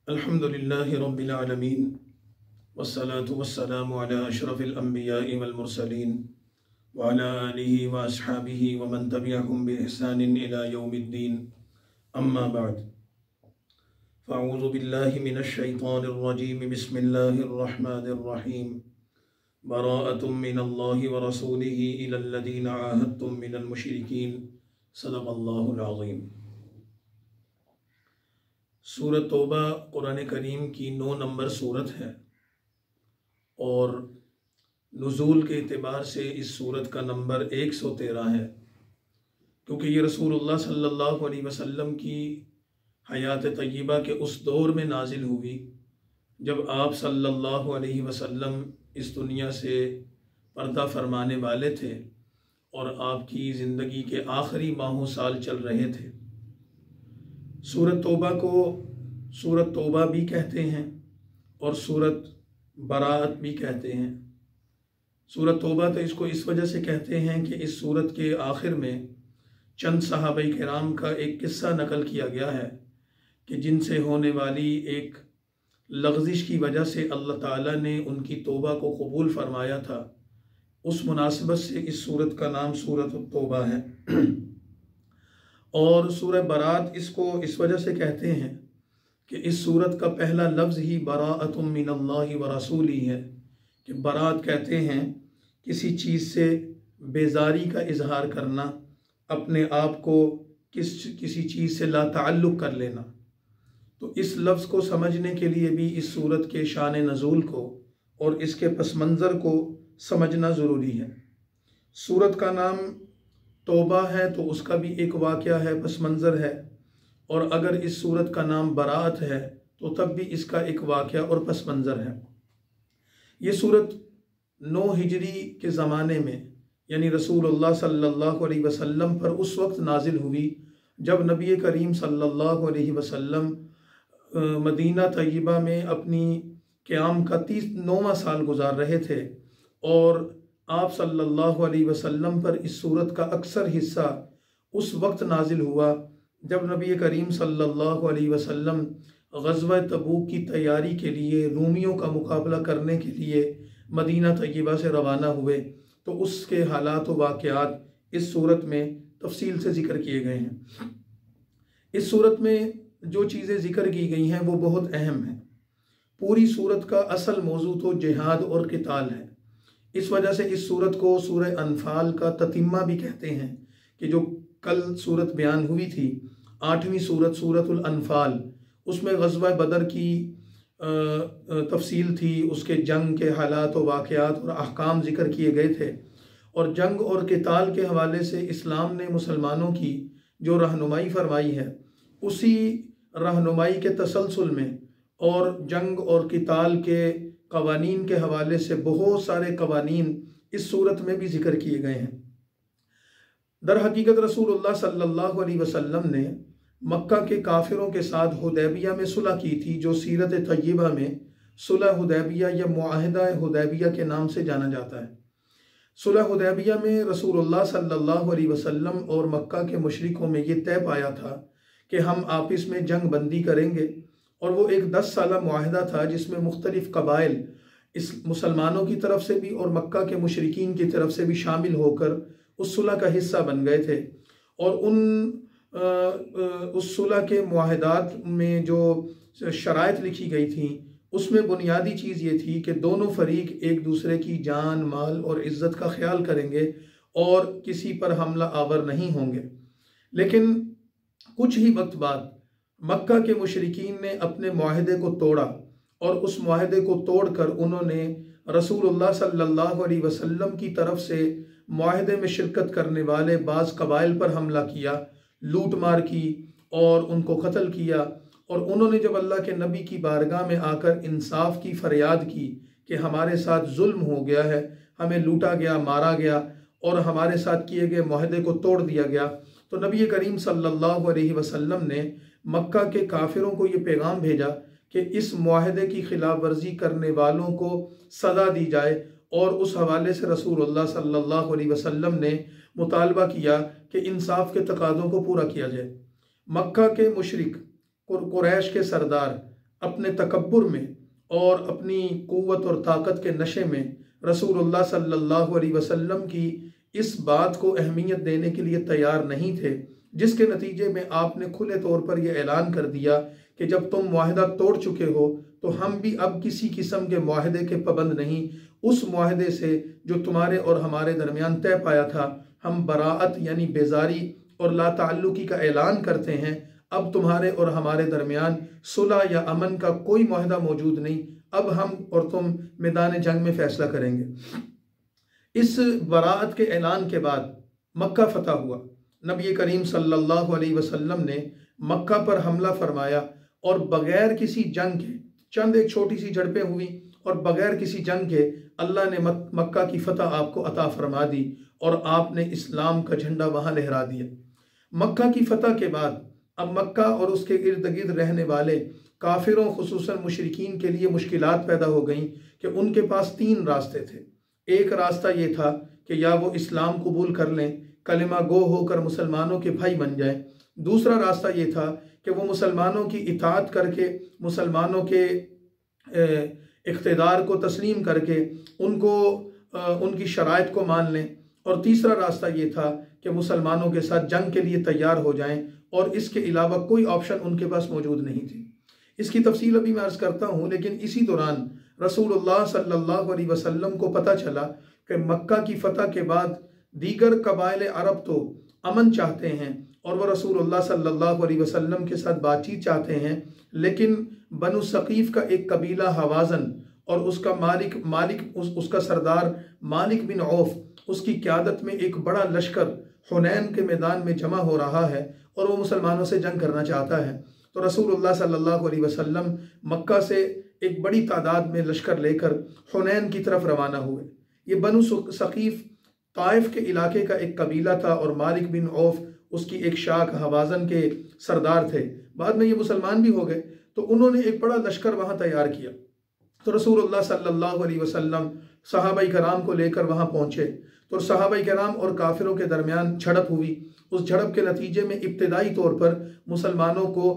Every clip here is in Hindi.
अल्हम्दुलिल्लाहि रब्बिल आलमीन वस्सलातु वस्सलामु अला अशरफिल अंबियाइ वल मुरसलीन व अला आलिहि व अस्हाबिहि व मन तबिअहुम बि इहसानिन इला यौमिद्दीन अम्मा बअद फ़अऊज़ु बिल्लाहि मिनश शैतानिर रजीम बिस्मिल्लाहिर रहमानिर रहीम बराअतुम मिनल्लाहि व रसूलिहि इलल लज़ीना आहदतुम मिनल मुशरिकीन सदक़ल्लाहुल अज़ीम। सूरत तौबा कुरान करीम की 9 नंबर सूरत है और नुज़ूल के एतबार से इस सूरत का नंबर 113 है, क्योंकि ये रसूलुल्लाह सल्लल्लाहु अलैहि वसल्लम की हयात तय्यबा के उस दौर में नाजिल हुई जब आप सल्लल्लाहु अलैहि वसल्लम इस दुनिया से पर्दा फरमाने वाले थे और आपकी ज़िंदगी के आखिरी माहों साल चल रहे थे। सूरत तौबा को सूरत तौबा भी कहते हैं और सूरत बराअत भी कहते हैं। सूरत तौबा तो इसको इस वजह से कहते हैं कि इस सूरत के आखिर में चंद सहाबाए किराम का एक किस्सा नकल किया गया है कि जिनसे होने वाली एक लग़ज़िश की वजह से अल्लाह ताला ने उनकी तौबा को कबूल फरमाया था। उस मुनासिबत से इस सूरत का नाम सूरत तौबा है। और सूरह बरात इसको इस वजह से कहते हैं कि इस सूरत का पहला लफ्ज़ ही बराअतुम मिनल्लाहि व रसूली है, कि बरात कहते हैं किसी चीज़ से बेजारी का इजहार करना, अपने आप को किसी चीज़ से ला ताल्लुक़ कर लेना। तो इस लफ्ज़ को समझने के लिए भी इस सूरत के शान नज़ूल को और इसके पस मंज़र को समझना ज़रूरी है। सूरत का नाम तौबा है तो उसका भी एक वाक़या है, पस मंज़र है, और अगर इस सूरत का नाम बराअत है तो तब भी इसका एक वाक़या और पस मंज़र है। ये सूरत 9 हिजरी के ज़माने में यानी रसूलुल्लाह सल्लल्लाहु अलैहि वसल्लम पर उस वक्त नाजिल हुई जब नबी करीम सल्लल्लाहु अलैहि वसल्लम मदीना तय्यबा में अपनी क़याम का 39वां साल गुजार रहे थे और आप सल्लल्लाहु अलैहि वसल्लम पर इस सूरत का अक्सर हिस्सा उस वक्त नाजिल हुआ जब नबी करीम सल्लल्लाहु अलैहि वसल्लम ग़ज़वा तबूक की तैयारी के लिए रूमियों का मुकाबला करने के लिए मदीना तय्यबा से रवाना हुए। तो उसके हालात व वाक़यात इस सूरत में तफसील से ज़िक्र किए गए हैं। इस सूरत में जो चीज़ें ज़िक्र की गई हैं वो बहुत अहम हैं। पूरी सूरत का असल मौजू तो जिहाद और क़िताल है। इस वजह से इस सूरत को सूरह अनफाल का ततिम्मा भी कहते हैं कि जो कल सूरत बयान हुई थी 8वीं सूरत सूरतुल अनफाल, उसमें ग़ज़वा बदर की तफसील थी, उसके जंग के हालात व वाक़यात और अहकाम ज़िक्र किए गए थे और जंग और क़िताल के हवाले से इस्लाम ने मुसलमानों की जो रहनुमाई फरमाई है उसी रहनुमाई के तसलसल में और जंग और क़िताल के क़वानीन के हवाले से बहुत सारे क़वानीन इस सूरत में भी ज़िक्र किए गए हैं। दर हकीकत रसूलुल्लाह सल्लल्लाहु अलैहि वसल्लम ने मक्का के काफिरों के साथ हुदैबिया में सुलह की थी, जो सीरत तय्यबा में सुलह हुदैबिया या मुआहिदा हुदैबिया के नाम से जाना जाता है। सुलह हुदैबिया में रसूलुल्लाह सल्लल्लाहु अलैहि वसल्लम और मक्का के मुशरिकों में ये तय पाया था कि हम आपस में जंग बंदी करेंगे, और वो एक 10 साला मुआहिदा था जिसमें मुख्तलिफ कबाइल इस मुसलमानों की तरफ से भी और मक्का के मुशरिकीन की तरफ से भी शामिल होकर उस सुलह का हिस्सा बन गए थे। और उस सुलह के मुआहिदात में जो शराइत लिखी गई थी उसमें बुनियादी चीज़ ये थी कि दोनों फरीक एक दूसरे की जान, माल और इज़्ज़त का ख्याल करेंगे और किसी पर हमला आवर नहीं होंगे। लेकिन कुछ ही वक्त बाद मक्का के मुशरिकीन ने अपने मुआहिदे को तोड़ा और उस मुआहिदे को तोड़कर उन्होंने रसूलुल्लाह सल्लल्लाहु अलैहि वसल्लम की तरफ से मुआहिदे में शिरकत करने वाले बाज़ कबाइल पर हमला किया, लूट मार की और उनको कत्ल किया। और उन्होंने जब अल्लाह के नबी की बारगाह में आकर इंसाफ की फरियाद की कि हमारे साथ जुल्म हो गया है, हमें लूटा गया, मारा गया और हमारे साथ किए गए मुआहिदे को तोड़ दिया गया, तो नबी करीम सल्लल्लाहु अलैहि वसल्लम ने मक्का के काफिरों को ये पैगाम भेजा कि इस मुआहिदे की खिलाफ वर्जी करने वालों को सज़ा दी जाए। और उस हवाले से रसूलुल्लाह सल्लल्लाहु अलैहि वसल्लम ने मुतालबा किया कि इंसाफ के तकाज़ों को पूरा किया जाए। मक्का के मुशरिक कुरैश के सरदार अपने तकब्बुर में और अपनी क़ुव्वत और ताकत के नशे में रसूलुल्लाह सल्लल्लाहु अलैहि वसल्लम की इस बात को अहमियत देने के लिए तैयार नहीं थे, जिसके नतीजे में आपने खुले तौर पर यह ऐलान कर दिया कि जब तुम मुआहिदा तोड़ चुके हो तो हम भी अब किसी किस्म के मुआहिदे के पाबंद नहीं। उस मुआहिदे से जो तुम्हारे और हमारे दरमियान तय पाया था, हम बराअत यानी बेजारी और ला ताल्लुकी का ऐलान करते हैं। अब तुम्हारे और हमारे दरमियान सुलह या अमन का कोई मुआहिदा मौजूद नहीं। अब हम और तुम मैदान जंग में फैसला करेंगे। इस बराअत के ऐलान के बाद मक्का फतह हुआ। नबी करीम सल्लल्लाहु अलैहि वसल्लम ने मक्का पर हमला फरमाया और बगैर किसी जंग के, चंद एक छोटी सी झड़पें हुई और बगैर किसी जंग के अल्लाह ने मक्का की फतह आपको अता फरमा दी और आपने इस्लाम का झंडा वहाँ लहरा दिया। मक्का की फतह के बाद अब मक्का और उसके इर्द गिर्द रहने वाले काफिरों खुसूसन मुशरिकीन के लिए मुश्किलात पैदा हो गईं कि उनके पास तीन रास्ते थे। एक रास्ता ये था कि या वो इस्लाम कबूल कर लें, कलिमा गो होकर मुसलमानों के भाई बन जाएं। दूसरा रास्ता ये था कि वो मुसलमानों की इताअत करके, मुसलमानों के इख्तिदार को तस्लीम करके उनको उनकी शराइत को मान लें। और तीसरा रास्ता ये था कि मुसलमानों के साथ जंग के लिए तैयार हो जाएं और इसके अलावा कोई ऑप्शन उनके पास मौजूद नहीं थी। इसकी तफसील अभी मैं अर्ज़ करता हूँ, लेकिन इसी दौरान रसूलुल्लाह सल्लल्लाहु अलैहि वसल्लम को पता चला कि मक्का की फ़तह के बाद दीगर कबाइल अरब तो अमन चाहते हैं और वह रसूलुल्लाह सल्लल्लाहु अलैहि वसल्लम के साथ बातचीत चाहते हैं, लेकिन बनु सकीफ़ का एक कबीला हवाज़न और उसका उसका सरदार मालिक बिन औफ, उसकी क़यादत में एक बड़ा लश्कर हुनैन के मैदान में जमा हो रहा है और वो मुसलमानों से जंग करना चाहता है। तो रसूलुल्लाह सल्लल्लाहु अलैहि वसल्लम मक्का से एक बड़ी तादाद में लश्कर लेकर हुनैन की तरफ रवाना हुए। ये बनु सकीफ़ ताइफ के इलाके का एक कबीला था और मालिक बिन औफ उसकी एक शाख हवाज़न के सरदार थे। बाद में ये मुसलमान भी हो गए। तो उन्होंने एक बड़ा लश्कर वहाँ तैयार किया। तो रसूलुल्लाह सल्लल्लाहु अलैहि वसल्लम सहाबाई कराम को लेकर वहाँ पहुँचे। तो सहाबाई कराम और काफिरों के दरमियान झड़प हुई। उस झड़प के नतीजे में इब्तिदाई तौर पर मुसलमानों को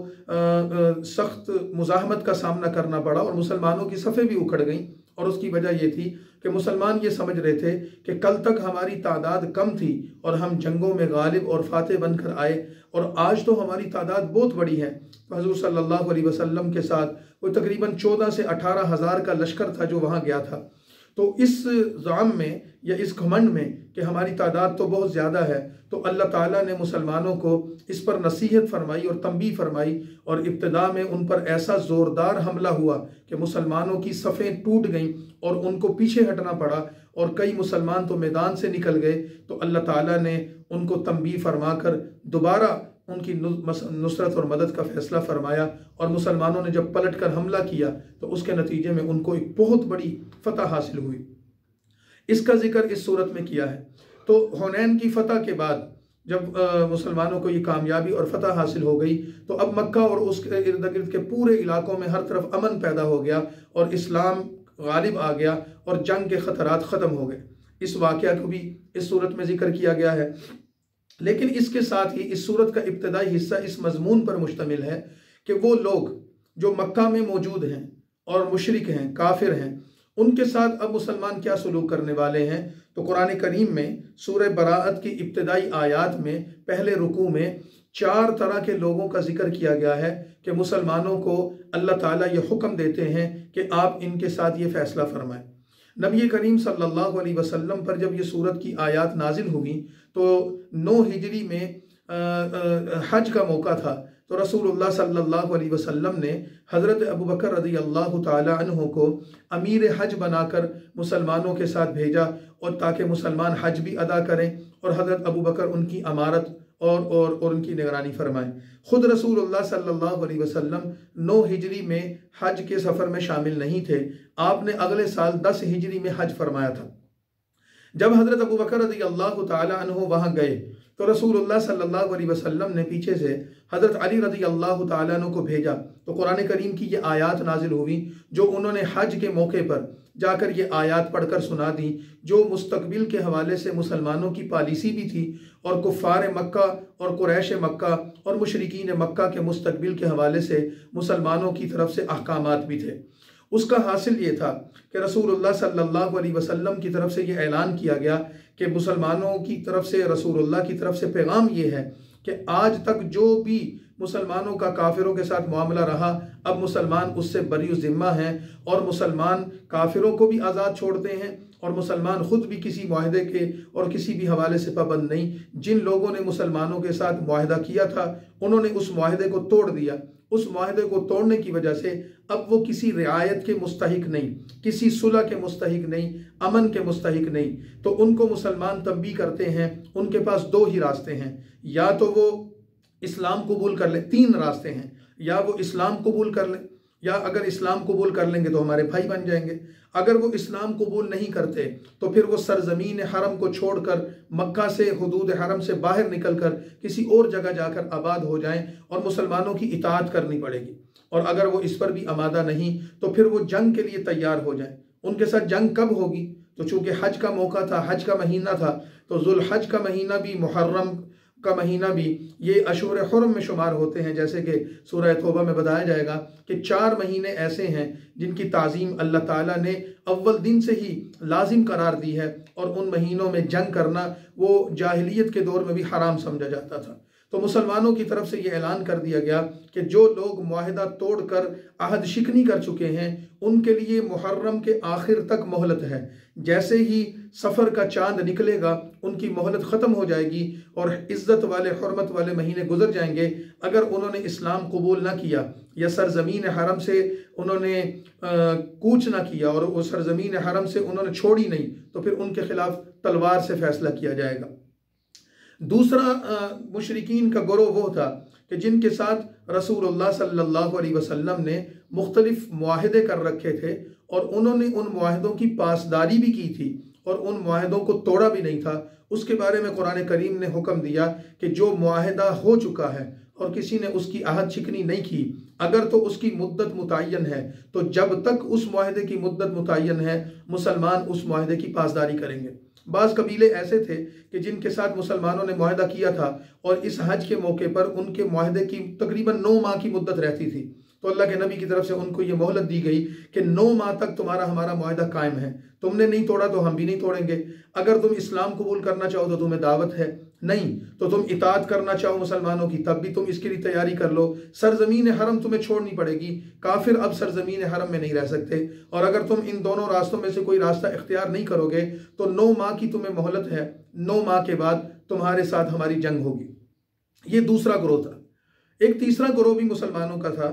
सख्त मुज़ाहमत का सामना करना पड़ा और मुसलमानों की सफ़ें भी उखड़ गईं। और उसकी वजह यह थी कि मुसलमान ये समझ रहे थे कि कल तक हमारी तादाद कम थी और हम जंगों में गालिब और फातेह बनकर आए और आज तो हमारी तादाद बहुत बड़ी है। तो हज़ूर सल्लल्लाहु अलैहि वसल्लम के साथ वो तकरीबन 14 से 18 हज़ार का लश्कर था जो वहाँ गया था। तो इस ज़ाम में या इस घमंड में कि हमारी तादाद तो बहुत ज़्यादा है, तो अल्लाह ताला ने मुसलमानों को इस पर नसीहत फरमाई और तंबीह फरमाई और इब्तिदा में उन पर ऐसा ज़ोरदार हमला हुआ कि मुसलमानों की सफ़ें टूट गईं और उनको पीछे हटना पड़ा और कई मुसलमान तो मैदान से निकल गए। तो अल्लाह ताला ने उनको तंबीह फरमाकर दोबारा उनकी नुसरत और मदद का फ़ैसला फरमाया और मुसलमानों ने जब पलट कर हमला किया तो उसके नतीजे में उनको एक बहुत बड़ी फतह हासिल हुई। इसका जिक्र इस सूरत में किया है। तो हुनैन की फतह के बाद जब मुसलमानों को ये कामयाबी और फतह हासिल हो गई तो अब मक्का और उसके इर्द गिर्द के पूरे इलाकों में हर तरफ अमन पैदा हो गया और इस्लाम गालिब आ गया और जंग के ख़तरात ख़त्म हो गए। इस वाक़या को भी इस सूरत में जिक्र किया गया है। लेकिन इसके साथ ही इस सूरत का इब्तदाई हिस्सा इस मजमून पर मुश्तमिल है कि वो लोग जो मक्का में मौजूद हैं और मुशरिक हैं, काफिर हैं, उनके साथ अब मुसलमान क्या सलूक करने वाले हैं। तो कुरान करीम में सूरह बराअत की इब्तदाई आयात में पहले रुकू में 4 तरह के लोगों का जिक्र किया गया है कि मुसलमानों को अल्लाह ताला ये हुक्म देते हैं कि आप इनके साथ ये फ़ैसला फरमाएं। नबी करीम सल्लल्लाहु अलैहि वसल्लम पर जब ये सूरत की आयात नाजिल हुई तो 9 हिजरी में हज का मौका था। तो रसूलुल्लाह सल्लल्लाहु अलैहि वसल्लम ने हज़रत अबू बकर रज़ी अल्लाह ताला अन्हु को अमीर हज बनाकर मुसलमानों के साथ भेजा और ताकि मुसलमान हज भी अदा करें और हज़रत अबू बकर उनकी अमारत और उनकी निगरानी फरमाएं। ख़ुद रसूलुल्लाह सल्लल्लाहु अलैहि वसल्लम 9 हिजरी में हज के सफ़र में शामिल नहीं थे। आपने अगले साल 10 हिजरी में हज फरमाया था। जब हज़रत अबू बकर रज़ी अल्लाह ताला अन्हु वहाँ गए तो रसूलुल्लाह सल्लल्लाहु अलैहि वसल्लम ने पीछे से हज़रत अली रज़ी अल्लाह ताला अन्हु को भेजा। तो कुरान करीम की ये आयात नाजिल हुई जो उन्होंने हज के मौके पर जाकर ये आयत पढ़कर सुना दी जो मुस्तकबिल के हवाले से मुसलमानों की पॉलिसी भी थी और कुफ़ार मक्का और कुरैश मक्का और मुशरिकीन मक्का के मुस्तकबिल के हवाले से मुसलमानों की तरफ से अहकामात भी थे। उसका हासिल ये था कि रसूलुल्लाह सल्लल्लाहु अलैहि वसल्लम की तरफ से ये ऐलान किया गया कि मुसलमानों की तरफ से रसूलुल्लाह की तरफ से पैगाम ये है कि आज तक जो भी मुसलमानों का काफिरों के साथ मामला रहा, अब मुसलमान उससे बरी ज़िम्मा हैं और मुसलमान काफिरों को भी आज़ाद छोड़ते हैं और मुसलमान ख़ुद भी किसी मुआहदे के और किसी भी हवाले से पाबंद नहीं। जिन लोगों ने मुसलमानों के साथ मुआहदा किया था उन्होंने उस मुआहदे को तोड़ दिया। उस मुआहदे को तोड़ने की वजह से अब वो किसी रियायत के मुस्तहिक नहीं, किसी सुलह के मुस्तहिक नहीं, अमन के मुस्तहिक नहीं। तो उनको मुसलमान तंबीह करते हैं, उनके पास दो ही रास्ते हैं, या तो वो इस्लाम कबूल कर ले, तीन रास्ते हैं, या वो इस्लाम कबूल कर लें, या अगर इस्लाम कबूल कर लेंगे तो हमारे भाई बन जाएंगे। अगर वो इस्लाम कबूल नहीं करते तो फिर वो सरजमीन हरम को छोड़कर मक्का से हुदूद हरम से बाहर निकलकर किसी और जगह जाकर आबाद हो जाएं और मुसलमानों की इताअत करनी पड़ेगी। और अगर वो इस पर भी आमादा नहीं तो फिर वो जंग के लिए तैयार हो जाएं। उनके साथ जंग कब होगी? तो चूंकि हज का मौका था, हज का महीना था, तो जुल हज का महीना भी, मुहर्रम का महीना भी, ये अशूर हुर्म में शुमार होते हैं। जैसे कि सूरह तौबा में बताया जाएगा कि 4 महीने ऐसे हैं जिनकी ताज़ीम अल्लाह ताला ने अव्वल दिन से ही लाजिम करार दी है और उन महीनों में जंग करना वो जाहिलियत के दौर में भी हराम समझा जाता था। तो मुसलमानों की तरफ से ये ऐलान कर दिया गया कि जो लोग मुआहिदा तोड़कर अहद शिकनी कर चुके हैं उनके लिए मुहर्रम के आखिर तक मोहलत है। जैसे ही सफ़र का चांद निकलेगा उनकी मोहलत ख़त्म हो जाएगी और इज़्ज़त वाले हुर्मत वाले महीने गुजर जाएंगे। अगर उन्होंने इस्लाम कबूल ना किया या सरज़मीन हरम से उन्होंने कूच ना किया और वो सरज़मीन हरम से उन्होंने छोड़ी नहीं तो फिर उनके खिलाफ तलवार से फैसला किया जाएगा। दूसरा मुशरिकीन का गिरोह वो था कि जिनके साथ रसूलुल्लाह सल्लल्लाहु अलैहि वसल्लम ने मुख्तलिफ मुआहिदे कर रखे थे और उन्होंने उन मुआहिदों की पासदारी भी की थी और उन मुआहिदों को तोड़ा भी नहीं था। उसके बारे में कुरान करीम ने हुक्म दिया कि जो मुआहिदा हो चुका है और किसी ने उसकी अहद शिकनी नहीं की, अगर तो उसकी मुद्दत मुतय्यन है तो जब तक उस मुआहिदे की मुद्दत मुतय्यन है मुसलमान उस मुआहिदे की पासदारी करेंगे। बाज़ कबीले ऐसे थे कि जिनके साथ मुसलमानों ने मुआहिदा किया था और इस हज के मौके पर उनके मुआहिदे की तकरीबन 9 माह की मुद्दत रहती थी, तो अल्लाह के नबी की तरफ से उनको ये मोहलत दी गई कि 9 माह तक तुम्हारा हमारा मुआहिदा कायम है, तुमने नहीं तोड़ा तो हम भी नहीं तोड़ेंगे। अगर तुम इस्लाम कबूल करना चाहो तो तुम्हें दावत है, नहीं तो तुम इताअत करना चाहो मुसलमानों की तब भी तुम इसके लिए तैयारी कर लो। सरजमीन हरम तुम्हें छोड़नी पड़ेगी, काफिर अब सरजमीन हरम में नहीं रह सकते और अगर तुम इन दोनों रास्तों में से कोई रास्ता इख्तियार नहीं करोगे तो 9 माह की तुम्हें मोहलत है, 9 माह के बाद तुम्हारे साथ हमारी जंग होगी। ये दूसरा गिरोह था। एक तीसरा गिरोह भी मुसलमानों का था,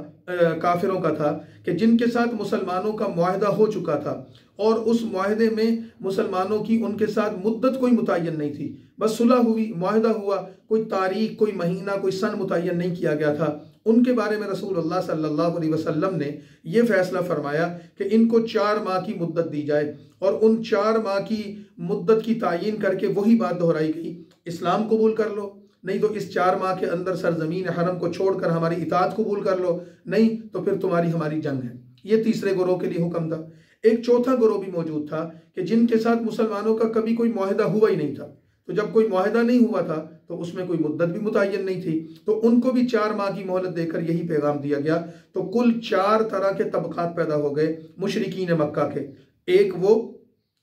काफिरों का था कि जिनके साथ मुसलमानों का मुआहिदा हो चुका था और उस मुआहिदे में मुसलमानों की उनके साथ मुद्दत कोई मुतय्यन नहीं थी, बस सुलह हुई, मुआहिदा हुआ, कोई तारीख, कोई महीना, कोई सन मुतय्यन नहीं किया गया था। उनके बारे में रसूलुल्लाह सल्लल्लाहु अलैहि वसल्लम ने यह फैसला फरमाया कि इनको 4 माह की मुद्दत दी जाए और उन 4 माह की मुद्दत की तायीन करके वही बात दोहराई गई, इस्लाम कबूल कर लो, नहीं तो इस 4 माह के अंदर सरजमीन हरम को छोड़कर हमारी इताअत कबूल कर लो, नहीं तो फिर तुम्हारी हमारी जंग है। ये तीसरे गिरोह के लिए हुक्म था। एक चौथा गिरोह भी मौजूद था कि जिनके साथ मुसलमानों का कभी कोई मुआहिदा हुआ ही नहीं था, तो जब कोई मुआहिदा नहीं हुआ था तो उसमें कोई मुद्दत भी मुतय्यन नहीं थी, तो उनको भी 4 माह की मोहलत देकर यही पैगाम दिया गया। तो कुल 4 तरह के तबकात पैदा हो गए मुशरिकीन मक्का के। एक वो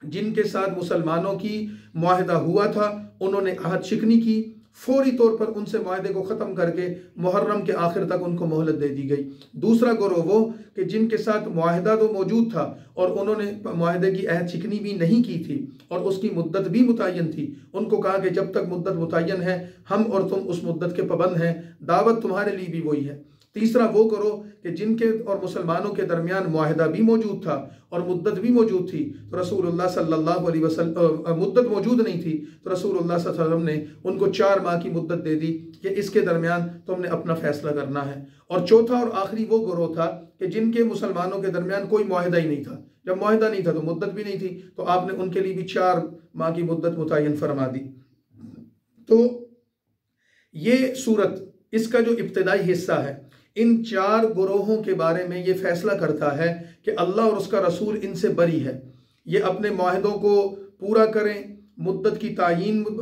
जिनके साथ मुसलमानों की मुआहिदा हुआ था, उन्होंने अहद शिकनी की, फौरी तौर पर उनसे मुआहिदे को ख़त्म करके मुहर्रम के आखिर तक उनको मोहलत दे दी गई। दूसरा गिरोह वो कि जिनके साथ मुआहिदा तो मौजूद था और उन्होंने मुआहिदे की अहद शिकनी भी नहीं की थी और उसकी मुद्दत भी मुतय्यन थी, उनको कहा कि जब तक मुद्दत मुतय्यन है हम और तुम उस मुद्दत के पाबंद हैं, दावत तुम्हारे लिए भी वही है। तीसरा वो करो कि जिनके और मुसलमानों के दरमियान मुआहिदा भी मौजूद था और मुद्दत भी मौजूद थी, तो रसूलुल्लाह सल्लल्लाहु अलैहि वसल्लम मुद्दत मौजूद नहीं थी तो रसूलुल्लाह सल्लल्लाहु अलैहि वसल्लम ने उनको 4 माह की मुद्दत दे दी कि इसके दरमियान तुमने अपना फैसला करना है। और चौथा और आखिरी वो गिरोह था कि जिनके मुसलमानों के दरमियान कोई मुआहिदा ही नहीं था। जब मुआहिदा नहीं था तो मुद्दत भी नहीं थी, तो आपने उनके लिए भी 4 माह की मुद्दत मुतय्यन फरमा दी। तो ये सूरत, इसका जो इब्तिदाई हिस्सा है, इन 4 गुरोहों के बारे में ये फैसला करता है कि अल्लाह और उसका रसूल इनसे बरी है, ये अपने मुआहदों को पूरा करें, मुद्दत की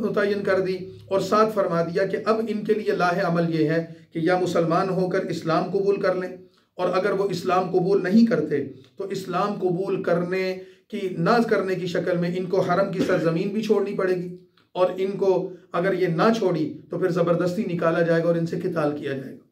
मुतय्यन कर दी और साथ फरमा दिया कि अब इनके लिए लाहे अमल ये है कि या मुसलमान होकर इस्लाम कबूल कर लें, और अगर वो इस्लाम कबूल नहीं करते तो इस्लाम कबूल करने की ना करने की शक्ल में इनको हरम की सरजमीन भी छोड़नी पड़ेगी, और इनको अगर ये ना छोड़ी तो फिर ज़बरदस्ती निकाला जाएगा और इनसे क़िताल किया जाएगा।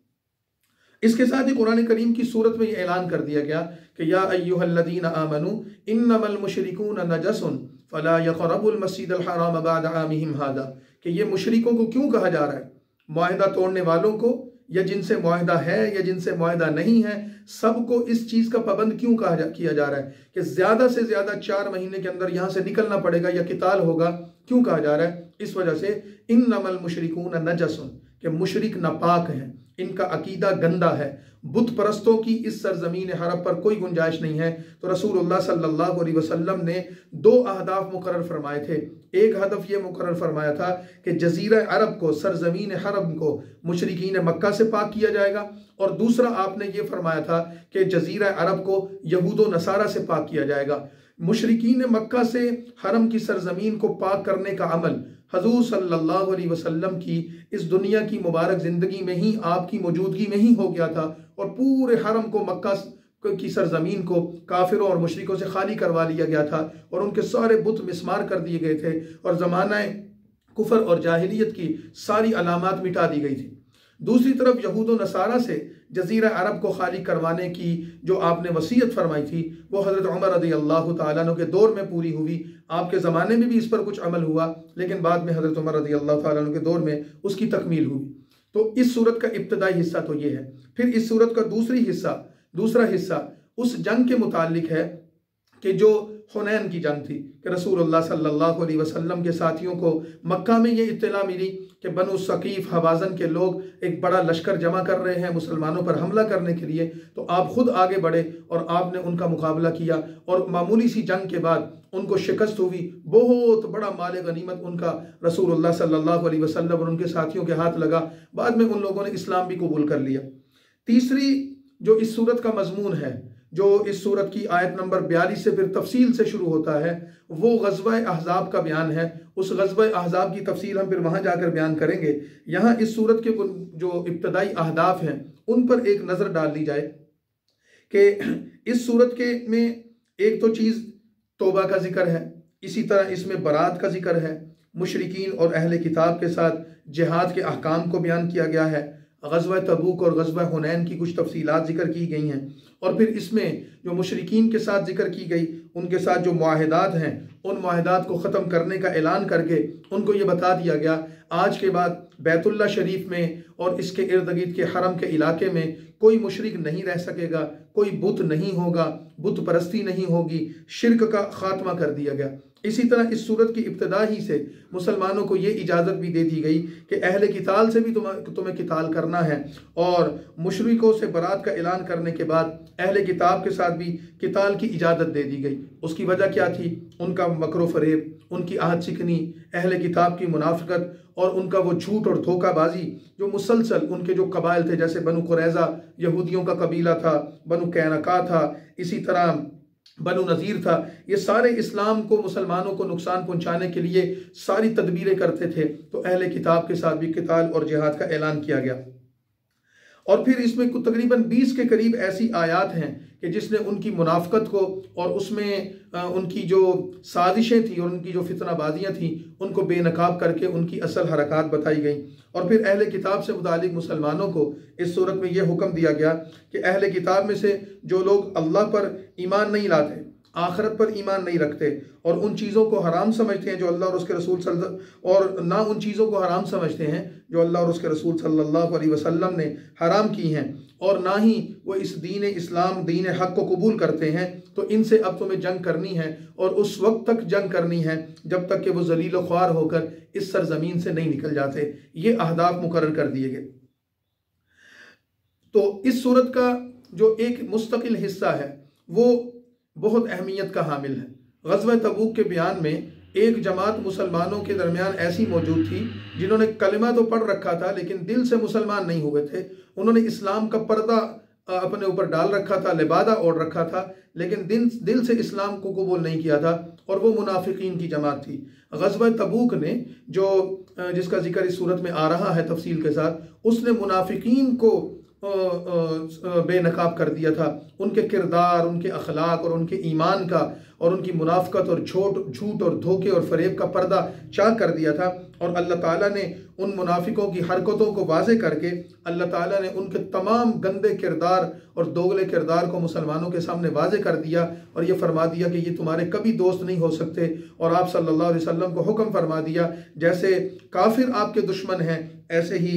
इसके साथ ही कुरान करीम की सूरत में ये ऐलान कर दिया गया कि या अय्युहल्लज़ीना आमनू इन्नमल मुशरिकून नजसुन फला यक़रबुल मस्जिदल हराम बअद आमिहिम हादा, कि ये मुशरिकों को क्यों कहा जा रहा है, मुआहिदा तोड़ने वालों को या जिनसे मुआहिदा है या जिनसे मुआहिदा नहीं है, सबको इस चीज़ का पाबंद क्यों किया जा रहा है कि ज़्यादा से ज़्यादा 4 महीने के अंदर यहाँ से निकलना पड़ेगा या क़िताल होगा। क्यों कहा जा रहा है? इस वजह से इन्नमल मुशरिकून नजसुन, कि मुशरिक नापाक हैं, इनका अकीदा गंदा है, बुत परस्तों की इस सरजमीन हरब पर कोई गुंजाइश नहीं है। तो रसूलुल्लाह सल्लल्लाहु अलैहि वसल्लम ने 2 अहदाफ मुकर्रर फरमाए थे। एक हदफ ये मुकर्रर फरमाया था कि जजीरा अरब को, सरजमीन हरब को मुशरिकीन मक्का से पाक किया जाएगा, और दूसरा आपने ये फरमाया था कि जजीरा अरब को यहूद नसारा से पाक किया जाएगा। मुशरिकीन मक्का से हरम की सरजमीन को पाक करने का अमल हजूर सल्लल्लाहु अलैहि वसल्लम की इस दुनिया की मुबारक ज़िंदगी में ही, आपकी मौजूदगी में ही हो गया था, और पूरे हरम को, मक्का की सरजमीन को काफिरों और मुशरिकों से खाली करवा लिया गया था, और उनके सारे बुत मिस्मार कर दिए गए थे, और ज़माना कुफर और जाहिलियत की सारी अलामात मिटा दी गई थी। दूसरी तरफ यहूद व नसारा से जजीरा अरब को खाली करवाने की जो आपने वसीयत फरमाई थी, वो हज़रत उमर रज़ियल्लाहु ताला अन्हु के दौर में पूरी हुई। आपके ज़माने में भी इस पर कुछ अमल हुआ, लेकिन बाद में हज़रत उमर रज़ियल्लाहु ताला अन्हु के दौर में उसकी तकमील हुई। तो इस सूरत का इब्तदाई हिस्सा तो ये है। फिर इस सूरत का दूसरा हिस्सा उस जंग के मुतालिक है कि जो हुनैन की जंग थी, कि रसूलुल्लाह सल्लल्लाहु अलैहि वसल्लम के साथियों को मक्का में ये इत्तला मिली कि बनु सकीफ हवाज़न के लोग एक बड़ा लश्कर जमा कर रहे हैं मुसलमानों पर हमला करने के लिए। तो आप खुद आगे बढ़े और आपने उनका मुकाबला किया, और मामूली सी जंग के बाद उनको शिकस्त हुई, बहुत बड़ा माल गनीमत उनका रसूलुल्लाह सल्लल्लाहु अलैहि वसल्लम और उनके साथियों के हाथ लगा। बाद में उन लोगों ने इस्लाम भी कबूल कर लिया। तीसरी जो इस सूरत का मजमून है, जो इस सूरत की आयत नंबर 42 से फिर तफसील से शुरू होता है, वो ग़ज़वा अहज़ाब का बयान है। उस ग़ज़वा अहज़ाब की तफसील हम फिर वहाँ जाकर बयान करेंगे। यहाँ इस सूरत के जो इब्तदाई अहदाफ हैं उन पर एक नज़र डाल ली जाए कि इस सूरत के में एक तो चीज़ तौबा का जिक्र है, इसी तरह इसमें बरात का जिक्र है, मुशरिकीन और अहले किताब के साथ जिहाद के अहकाम को बयान किया गया है, ग़ज़वा तबूक और ग़ज़वा हुनैन की कुछ तफसीलात जिक्र की गई हैं, और फिर इसमें जो मुशरिकीन के साथ जिक्र की गई, उनके साथ जो मुआहिदात हैं, उन मुआहिदात को ख़त्म करने का ऐलान करके उनको ये बता दिया गया आज के बाद बैतुल्लाह शरीफ में और इसके इर्द गिर्द के हरम के इलाके में कोई मुशरिक नहीं रह सकेगा, कोई बुत नहीं होगा, बुत परस्ती नहीं होगी, शिरक का खात्मा कर दिया गया। इसी तरह इस सूरत की इब्तिदा ही से मुसलमानों को ये इजाज़त भी दे दी गई कि अहले किताल से भी तुम्हें किताल करना है, और मुशरिकों से बरात का ऐलान करने के बाद अहले किताब के साथ भी किताल की इजाज़त दे दी गई। उसकी वजह क्या थी? उनका मकरो फरेब, उनकी आहद चिकनी, अहले किताब की मुनाफिकत और उनका वो झूठ और धोखाबाजी जो मुसलसल उनके जो कबाइल थे, जैसे बनु कुरैज़ा यहूदियों का कबीला था, बनु कैनका था, इसी तरह बनु नज़ीर था, ये सारे इस्लाम को, मुसलमानों को नुकसान पहुंचाने के लिए सारी तदबीरें करते थे। तो अहले किताब के साथ भी किताल और जिहाद का ऐलान किया गया। और फिर इसमें कुछ तकरीबन 20 के करीब ऐसी आयात हैं कि जिसने उनकी मुनाफकत को और उसमें उनकी जो साजिशें थी और उनकी जो फितनाबाजियाँ थी उनको बेनकाब करके उनकी असल हरकत बताई गई। और फिर अहले किताब से मुतालिक मुसलमानों को इस सूरत में यह हुक्म दिया गया कि अहले किताब में से जो लोग अल्लाह पर ईमान नहीं लाते, आखिरत पर ईमान नहीं रखते और उन चीज़ों को हराम समझते हैं जो अल्लाह और उसके रसूल और ना उन चीज़ों को हराम समझते हैं जो अल्लाह और उसके रसूल सल्लल्लाहु अलैहि वसल्लम ने हराम की हैं, और ना ही वो इस दीन इस्लाम, दीन हक़ को कबूल करते हैं, तो इनसे अब तुम्हें जंग करनी है, और उस वक्त तक जंग करनी है जब तक कि वो ज़लील व ख्वार होकर इस सरजमीन से नहीं निकल जाते। ये अहदाफ मुकर्रर कर दिए गए। तो इस सूरत का जो एक मुस्तकिल हिस्सा है वो बहुत अहमियत का हामिल है। ग़ज़वा तबूक के बयान में एक जमात मुसलमानों के दरमियान ऐसी मौजूद थी जिन्होंने कलमा तो पढ़ रखा था लेकिन दिल से मुसलमान नहीं हुए थे। उन्होंने इस्लाम का पर्दा अपने ऊपर डाल रखा था, लिबादा ओढ़ रखा था, लेकिन दिल से इस्लाम को कबूल नहीं किया था, और वो मुनाफिकीन की जमात थी। ग़ज़वा तबूक ने जो जिसका जिक्र इस सूरत में आ रहा है तफसील के साथ, उसने मुनाफिकीन को बेनकाब कर दिया था। उनके किरदार, उनके अखलाक और उनके ईमान का और उनकी मुनाफकत और झूठ और धोखे और फरेब का पर्दा चाक कर दिया था। और अल्लाह ताला ने उन मुनाफिकों की हरकतों को वाज़े करके अल्लाह ताला ने उनके तमाम गंदे किरदार और दोगले किरदार को मुसलमानों के सामने वाज़े कर दिया और ये फरमा दिया कि ये तुम्हारे कभी दोस्त नहीं हो सकते। और आप सल्लल्लाहु अलैहि वसल्लम को हुक्म फरमा दिया, जैसे काफिर आपके दुश्मन हैं ऐसे ही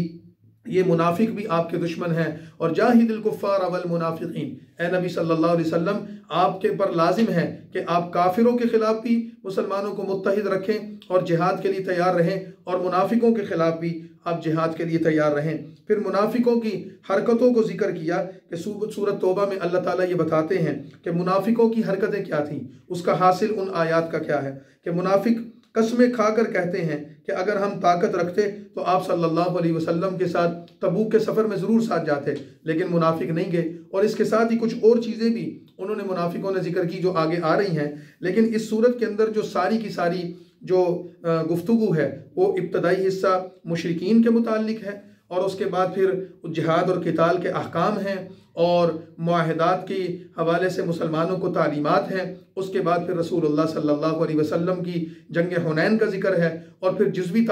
ये मुनाफिक भी आपके दुश्मन हैं। और जाहिदिल कुफ़ार वल मुनाफिकीन, ए नबी सल्लल्लाहु अलैहि वसल्लम, आपके पर लाजिम है कि आप काफिरों के खिलाफ भी मुसलमानों को मुत्तहिद रखें और जिहाद के लिए तैयार रहें, और मुनाफिकों के खिलाफ भी आप जिहाद के लिए तैयार रहें। फिर मुनाफिकों की हरकतों को जिक्र किया कि सूरत तौबा में अल्लाह ताला ये बताते हैं कि मुनाफिकों की हरकतें क्या थीं, उसका हासिल उन आयात का क्या है कि मुनाफिक कसमें खाकर कहते हैं कि अगर हम ताकत रखते तो आप सल्लल्लाहु अलैहि वसल्लम के साथ तबूक के सफ़र में ज़रूर साथ जाते, लेकिन मुनाफिक नहीं गए। और इसके साथ ही कुछ और चीज़ें भी उन्होंने मुनाफिकों ने जिक्र की जो आगे आ रही हैं। लेकिन इस सूरत के अंदर जो सारी की सारी जो गुफ्तगू है वो इब्तदाई हिस्सा मुशरिकीन के मुताल्लिक है, और उसके बाद फिर जिहाद और क़िताल के अहकाम हैं, और मुआहिदात के हवाले से मुसलमानों को तालीमात हैं। उसके बाद फिर रसूलुल्लाह सल्लल्लाहु अलैहि वसल्लम की जंग हुनैन का जिक्र है, और फिर जुज़वी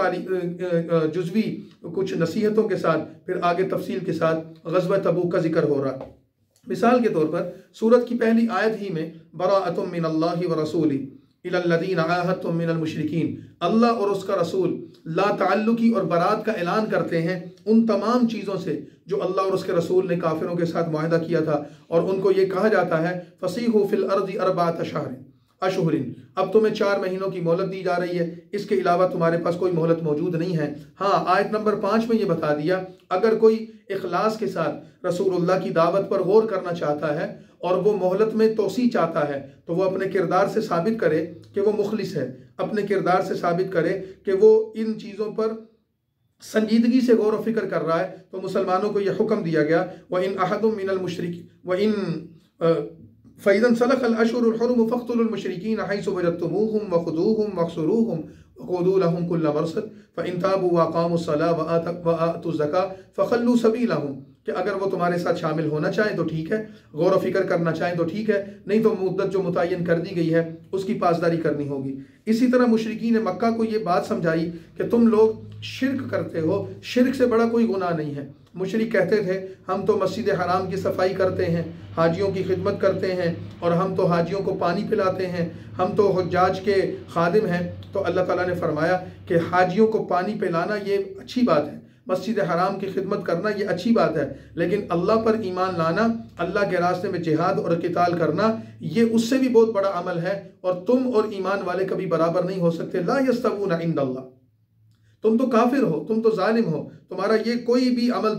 कुछ नसीहतों के साथ फिर आगे तफसील के साथ ग़ज़वा तबूक का जिक्र हो रहा है। मिसाल के तौर पर सूरत की पहली आयत ही में बराअतुम मिनल्लाहि व रसूली इलल्लज़ीना आहदतुम मिनल मुशरिकीन, अल्लाह और उसका रसूल ला ताल्लुकी और बरात का ऐलान करते हैं उन तमाम चीज़ों से जो अल्लाह और उसके रसूल ने काफिरों के साथ मुआहदा किया था। और उनको ये कहा जाता है फसीहु फिल अर्ज़ि अर्बाअत अशहुरिन, अब तुम्हें 4 महीनों की मोहलत दी जा रही है, इसके अलावा तुम्हारे पास कोई मोहलत मौजूद नहीं है। हाँ, आयत नंबर 5 में ये बता दिया, अगर कोई इखलास के साथ रसूलुल्लाह की दावत पर गौर करना चाहता है और वो मोहलत में तोसी चाहता है तो वो अपने किरदार से साबित करे कि वो मुखलिस है, अपने किरदार से साबित करे कि वो इन चीज़ों पर संजीदगी से गौर व फिक्र कर रहा है। तो मुसलमानों को यह हुक्म दिया गया, व इन अहदुम मिनल मुशरिकीन व इन फ़इज़न सलखल अशहुरुल हुरुम फ़क़्तुलुल मुशरिकीन हैसु वजदतुमूहुम वख़ुज़ूहुम वहसुरूहुम वक़ूदू लहुम कुल्ल मरसद फ़इन ताबू व अक़ामुस्सलाह व आतुज़्ज़कात फ़ख़ल्लू सबीलहुम, कि अगर वो तुम्हारे साथ शामिल होना चाहें तो ठीक है, गौर व फिक्र करना चाहें तो ठीक है, नहीं तो मुद्दत जो मुतय्यन कर दी गई है उसकी पासदारी करनी होगी। इसी तरह मुशरिकीन मक्का को ये बात समझाई कि तुम लोग शिरक करते हो, शिरक से बड़ा कोई गुनाह नहीं है। मुशरिक कहते थे हम तो मस्जिद हराम की सफाई करते हैं, हाजियों की खिदमत करते हैं, और हम तो हाजियों को पानी पिलाते हैं, हम तो हुज्जाज के खादिम हैं। तो अल्लाह ताला ने फरमाया कि हाजियों को पानी पिलाना ये अच्छी बात है, मस्जिद हराम की खिदमत करना ये अच्छी बात है, लेकिन अल्लाह पर ईमान लाना, अल्लाह के रास्ते में जिहाद और क़िताल करना, ये उससे भी बहुत बड़ा अमल है, और तुम और ईमान वाले कभी बराबर नहीं हो सकते। ला यस्तवूना इंदल्लाह, तुम तो काफिर हो, तुम तो जालिम हो, तुम्हारा ये कोई भी अमल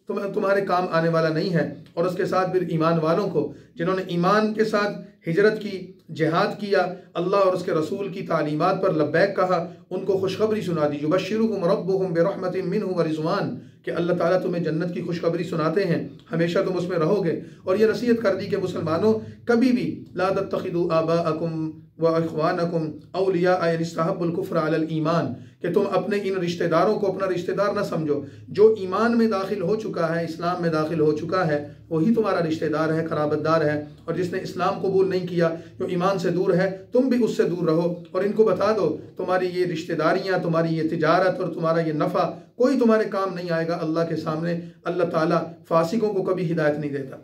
तुम्हारे काम आने वाला नहीं है। और उसके साथ फिर ईमान वालों को जिन्होंने ईमान के साथ हिजरत की, जिहाद किया, अल्लाह और उसके रसूल की तालीमात पर लब्बैक कहा, उनको खुशखबरी सुना दी। युबश्शिरुहुम रब्बुहुम बिरहमतिन मिन्हु व रिज़वान, कि अल्लाह ताला तुम्हें जन्नत की खुशखबरी सुनाते हैं, हमेशा तुम उसमें रहोगे। और ये नसीहत कर दी कि मुसलमानों कभी भी ला तत्तखिदू आबाअकुम व इख्वानकुम औलिया इस्तहब्बुल कुफ्र अलल ईमान, कि तुम अपने इन रिश्तेदारों को अपना रिश्तेदार ना समझो। जो ईमान में दाखिल हो चुका है, इस्लाम में दाखिल हो चुका है, वही तुम्हारा रिश्तेदार है, खराबतदार है। और जिसने इस्लाम कबूल नहीं किया, जो ईमान से दूर है, तुम भी उससे दूर रहो। और इनको बता दो तुम्हारी ये रिश्तेदारियाँ, तुम्हारी ये तिजारत और तुम्हारा ये नफ़ा कोई तुम्हारे काम नहीं आएगा अल्लाह के सामने। अल्लाह ताला फासिकों को कभी हिदायत नहीं देता।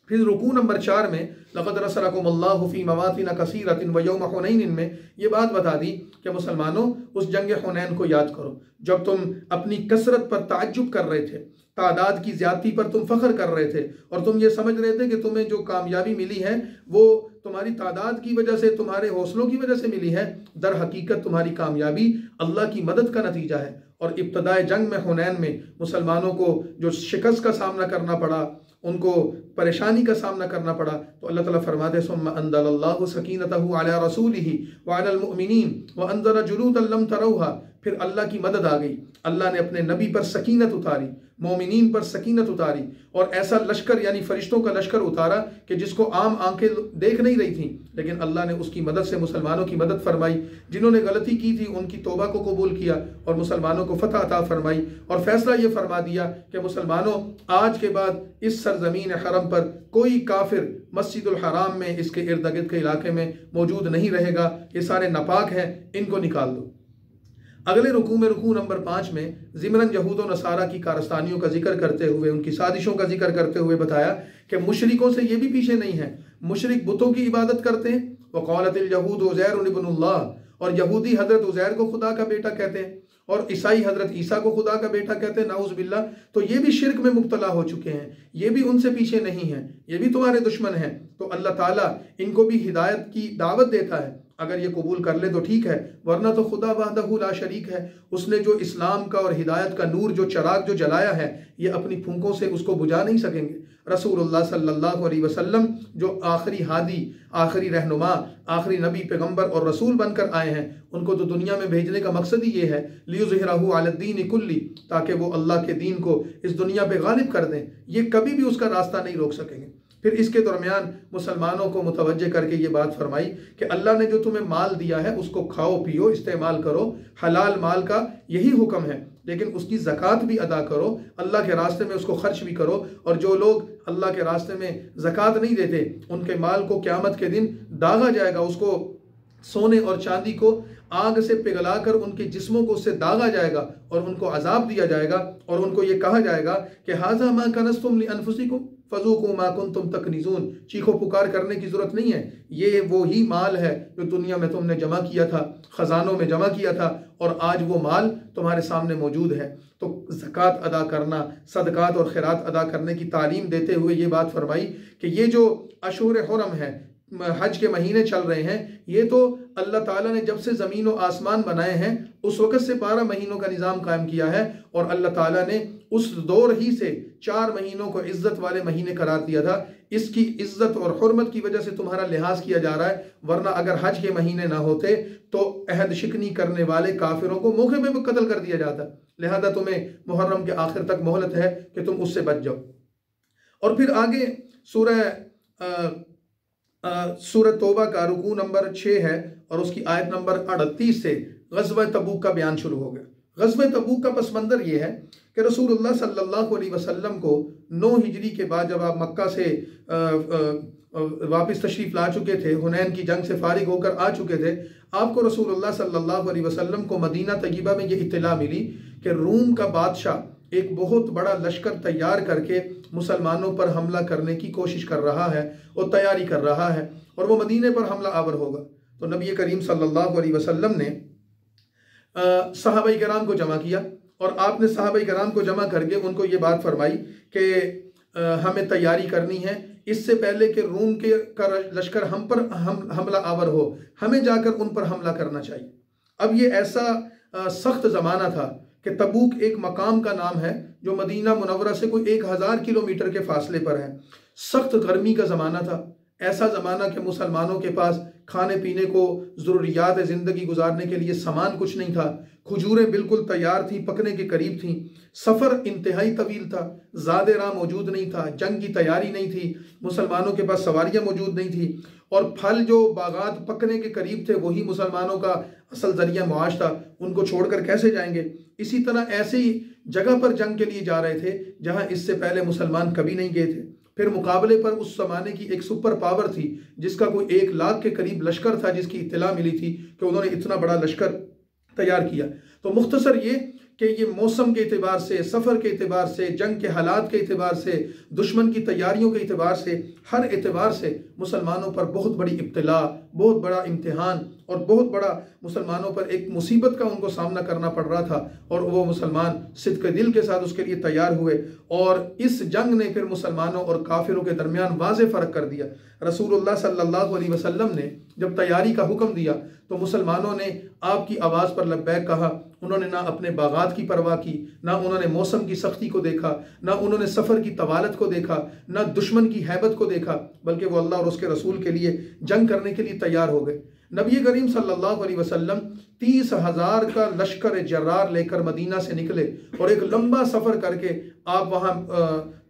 फिर रुकू नंबर 4 में लक़द नसरकुमुल्लाहु फ़ी मवातिन कसीरतिन व यौम हुनैन में ये बात बता दी कि मुसलमानों उस जंग हुनैन को याद करो जब तुम अपनी कसरत पर ताज्जुब कर रहे थे, तादाद की ज्यादती पर तुम फख्र कर रहे थे और तुम ये समझ रहे थे कि तुम्हें जो कामयाबी मिली है वो तुम्हारी तादाद की वजह से, तुम्हारे हौसलों की वजह से मिली है। दर हकीकत तुम्हारी कामयाबी अल्लाह की मदद का नतीजा है। और इब्तदाए जंग में हुनैन में मुसलमानों को जो शिकस्त का सामना करना पड़ा, उनको परेशानी का सामना करना पड़ा, तो अल्लाह ताला फरमाते सुम्मा अंज़लल्लाहु सकीनतहु अला रसूलिही व अलल मुअमिनीन व अंज़ला जुलूदन लम तरौहा। फिर अल्लाह की मदद आ गई, अल्लाह ने अपने नबी पर सकीनत उतारी, मोमिनीन पर सकीनत उतारी और ऐसा लश्कर यानी फरिश्तों का लश्कर उतारा कि जिसको आम आंखें देख नहीं रही थी, लेकिन अल्लाह ने उसकी मदद से मुसलमानों की मदद फरमाई। जिन्होंने गलती की थी उनकी तौबा को कबूल किया और मुसलमानों को फतह अता फरमाई और फैसला ये फरमा दिया कि मुसलमानों, आज के बाद इस सरजमीन हरम पर कोई काफिर मस्जिदुल हराम में, इसके इर्द गिर्द के इलाके में मौजूद नहीं रहेगा। ये सारे नापाक हैं, इनको निकाल दो। अगले रुकू में, रुकू नंबर 5 में, ज़िमरन यहूद व नसारा की कारस्तानियों का जिक्र करते हुए, उनकी साजिशों का जिक्र करते हुए बताया कि मुशरिकों से ये भी पीछे नहीं है। मुशरिक बुतों की इबादत करते हैं। वक़ालतिल यहूद उज़ैर इब्नुल्लाह, और यहूदी हजरत उज़ैर को खुदा का बेटा कहते हैं और ईसाई हजरत ईसा को खुदा का बेटा कहते हैं, नाउज़ बिल्लाह। तो ये भी शिर्क में मुब्तला हो चुके हैं, ये भी उनसे पीछे नहीं हैं, ये भी तुम्हारे दुश्मन हैं। तो अल्लाह ताला इनको भी हिदायत की दावत देता है, अगर ये कबूल कर ले तो ठीक है, वरना तो खुदा वहदहू ला शरीक है। उसने जो इस्लाम का और हिदायत का नूर, जो चराग जो जलाया है, ये अपनी फूंकों से उसको बुझा नहीं सकेंगे। रसूलुल्लाह सल्लल्लाहु अलैहि वसल्लम जो आखिरी हादी, आखिरी रहनुमा, आखिरी नबी, पैगंबर और रसूल बनकर आए हैं, उनको तो दुनिया में भेजने का मकसद ही ये है, लियुज़हिरहू अलद्दीन कुल्ली, ताकि वो अल्लाह के दीन को इस दुनिया पे गालिब कर दें। ये कभी भी उसका रास्ता नहीं रोक सकेंगे। फिर इसके दरमियान मुसलमानों को मुतवज्जे करके ये बात फरमाई कि अल्लाह ने जो तुम्हें माल दिया है उसको खाओ पियो, इस्तेमाल करो, हलाल माल का यही हुक्म है, लेकिन उसकी ज़कात भी अदा करो, अल्लाह के रास्ते में उसको खर्च भी करो। और जो लोग अल्लाह के रास्ते में ज़कात नहीं देते, उनके माल को क़यामत के दिन दागा जाएगा, उसको सोने और चांदी को आग से पिघलाकर उनके जिस्मों को उससे दागा जाएगा और उनको अजाब दिया जाएगा और उनको ये कहा जाएगा कि हाज़ा मा कनज़्तुम लिअन्फुसिकुम फ़ज़ूक़ू मा कुन्तुम तकनिज़ून। चीखो पुकार करने की ज़रूरत नहीं है, ये वो ही माल है जो दुनिया में तुमने जमा किया था, ख़जानों में जमा किया था, और आज वो माल तुम्हारे सामने मौजूद है। तो ज़कात अदा करना, सदक़ात और खैरात अदा करने की तालीम देते हुए ये बात फरमाई कि ये जो अशूर हुरम है, हज के महीने चल रहे हैं, ये तो अल्लाह ताला ने जब से ज़मीन और आसमान बनाए हैं उस वक़्त से 12 महीनों का निज़ाम कायम किया है, और अल्लाह ताला ने उस दौर ही से 4 महीनों को इज़्ज़त वाले महीने करार दिया था। इसकी इज़्ज़त और हुर्मत की वजह से तुम्हारा लिहाज किया जा रहा है, वरना अगर हज के महीने ना होते तो अहद शिकनी करने वाले काफिरों को मौके पे कत्ल कर दिया जाता। लिहाजा तुम्हें मुहर्रम के आखिर तक मोहलत है कि तुम उससे बच जाओ। और फिर आगे सूरह तौबा का रुकू नंबर 6 है और उसकी आयत नंबर 38 से ग़ज़वा तबूक का बयान शुरू हो गया। ग़ज़वा तबूक का पस मंज़र ये है कि रसूलुल्लाह सल्लल्लाहु अलैहि वसल्लम को 9 हिजरी के बाद जब आप मक्का से वापस तशरीफ़ ला चुके थे, हुनैन की जंग से फारिग होकर आ चुके थे, आपको रसूलुल्लाह सल्लल्लाहु अलैहि वसल्लम को मदीना तय्यबा में ये इत्तला मिली कि रूम का बादशाह एक बहुत बड़ा लश्कर तैयार करके मुसलमानों पर हमला करने की कोशिश कर रहा है और तैयारी कर रहा है, और वो मदीने पर हमला आवर होगा। तो नबी करीम सल्लल्लाहु अलैहि वसल्लम ने सहाबाई किराम को जमा किया और आपने सहाबाई किराम को जमा करके उनको ये बात फरमाई कि हमें तैयारी करनी है, इससे पहले कि रूम के का लश्कर हम पर हमला आवर हो, हमें जाकर उन पर हमला करना चाहिए। अब ये ऐसा सख्त ज़माना था कि तबूक एक मकाम का नाम है जो मदीना मुनव्वरा से कोई 1000 किलोमीटर के फासले पर है। सख्त गर्मी का ज़माना था, ऐसा ज़माना कि मुसलमानों के पास खाने पीने को, ज़रूरियात ज़िंदगी गुजारने के लिए सामान कुछ नहीं था। खजूरें बिल्कुल तैयार थीं, पकने के करीब थीं। सफ़र इंतहाई तवील था, ज़्यादा राह मौजूद नहीं था, जंग की तैयारी नहीं थी, मुसलमानों के पास सवारियाँ मौजूद नहीं थी, और फल जो बागात पकने के करीब थे वही मुसलमानों का असल ज़रिया मुआश था, उनको छोड़कर कैसे जाएंगे। इसी तरह ऐसे ही जगह पर जंग के लिए जा रहे थे जहाँ इससे पहले मुसलमान कभी नहीं गए थे। फिर मुकाबले पर उस ज़माने की एक सुपर पावर थी जिसका कोई 1 लाख के करीब लश्कर था, जिसकी इत्तला मिली थी कि उन्होंने इतना बड़ा लश्कर तैयार किया। तो मुख्तसर ये कि ये मौसम के एतबार से, सफ़र के एतबार से, जंग के हालात के एतबार से, दुश्मन की तैयारियों के एतबार से, हर एतबार से मुसलमानों पर बहुत बड़ी इब्तिला, बहुत बड़ा इम्तिहान और बहुत बड़ा मुसलमानों पर एक मुसीबत का उनको सामना करना पड़ रहा था। और वो मुसलमान सिद्क़ दिल के साथ उसके लिए तैयार हुए और इस जंग ने फिर मुसलमानों और काफिरों के दरमियान वाज़ेह फ़र्क कर दिया। रसूलुल्लाह सल्लल्लाहु अलैहि वसल्लम ने जब तैयारी का हुक्म दिया तो मुसलमानों ने आपकी आवाज़ पर लब्बैक कहा। उन्होंने ना अपने बागात की परवाह की, ना उन्होंने मौसम की सख्ती को देखा, ना उन्होंने सफ़र की तवालत को देखा, ना दुश्मन की हैबत को देखा, बल्कि वो अल्लाह और उसके रसूल के लिए जंग करने के लिए तैयार हो गए। नबी करीम सल्लल्लाहु अलैहि वसल्लम 30,000 का लश्कर जर्रार लेकर मदीना से निकले और एक लंबा सफ़र करके आप वहाँ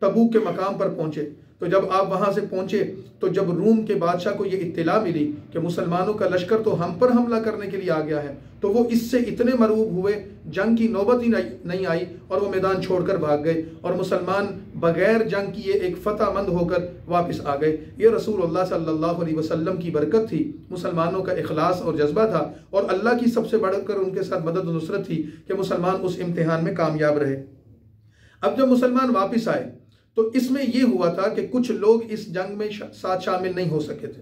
तबूक के मकाम पर पहुँचे। तो जब आप वहाँ से पहुँचे तो जब रूम के बादशाह को ये इत्तला मिली कि मुसलमानों का लश्कर तो हम पर हमला करने के लिए आ गया है, तो वो इससे इतने मरूब हुए, जंग की नौबत ही नहीं आई और वो मैदान छोड़कर भाग गए और मुसलमान बगैर जंग किए एक फतहमंद होकर वापस आ गए। ये रसूलुल्लाह सल्लल्लाहु अलैहि वसल्लम की बरकत थी, मुसलमानों का इखलास और जज्बा था और अल्लाह की सबसे बढ़कर उनके साथ मदद और नुसरत थी कि मुसलमान उस इम्तिहान में कामयाब रहे। अब जब मुसलमान वापस आए तो इसमें यह हुआ था कि कुछ लोग इस जंग में साथ शामिल नहीं हो सके थे।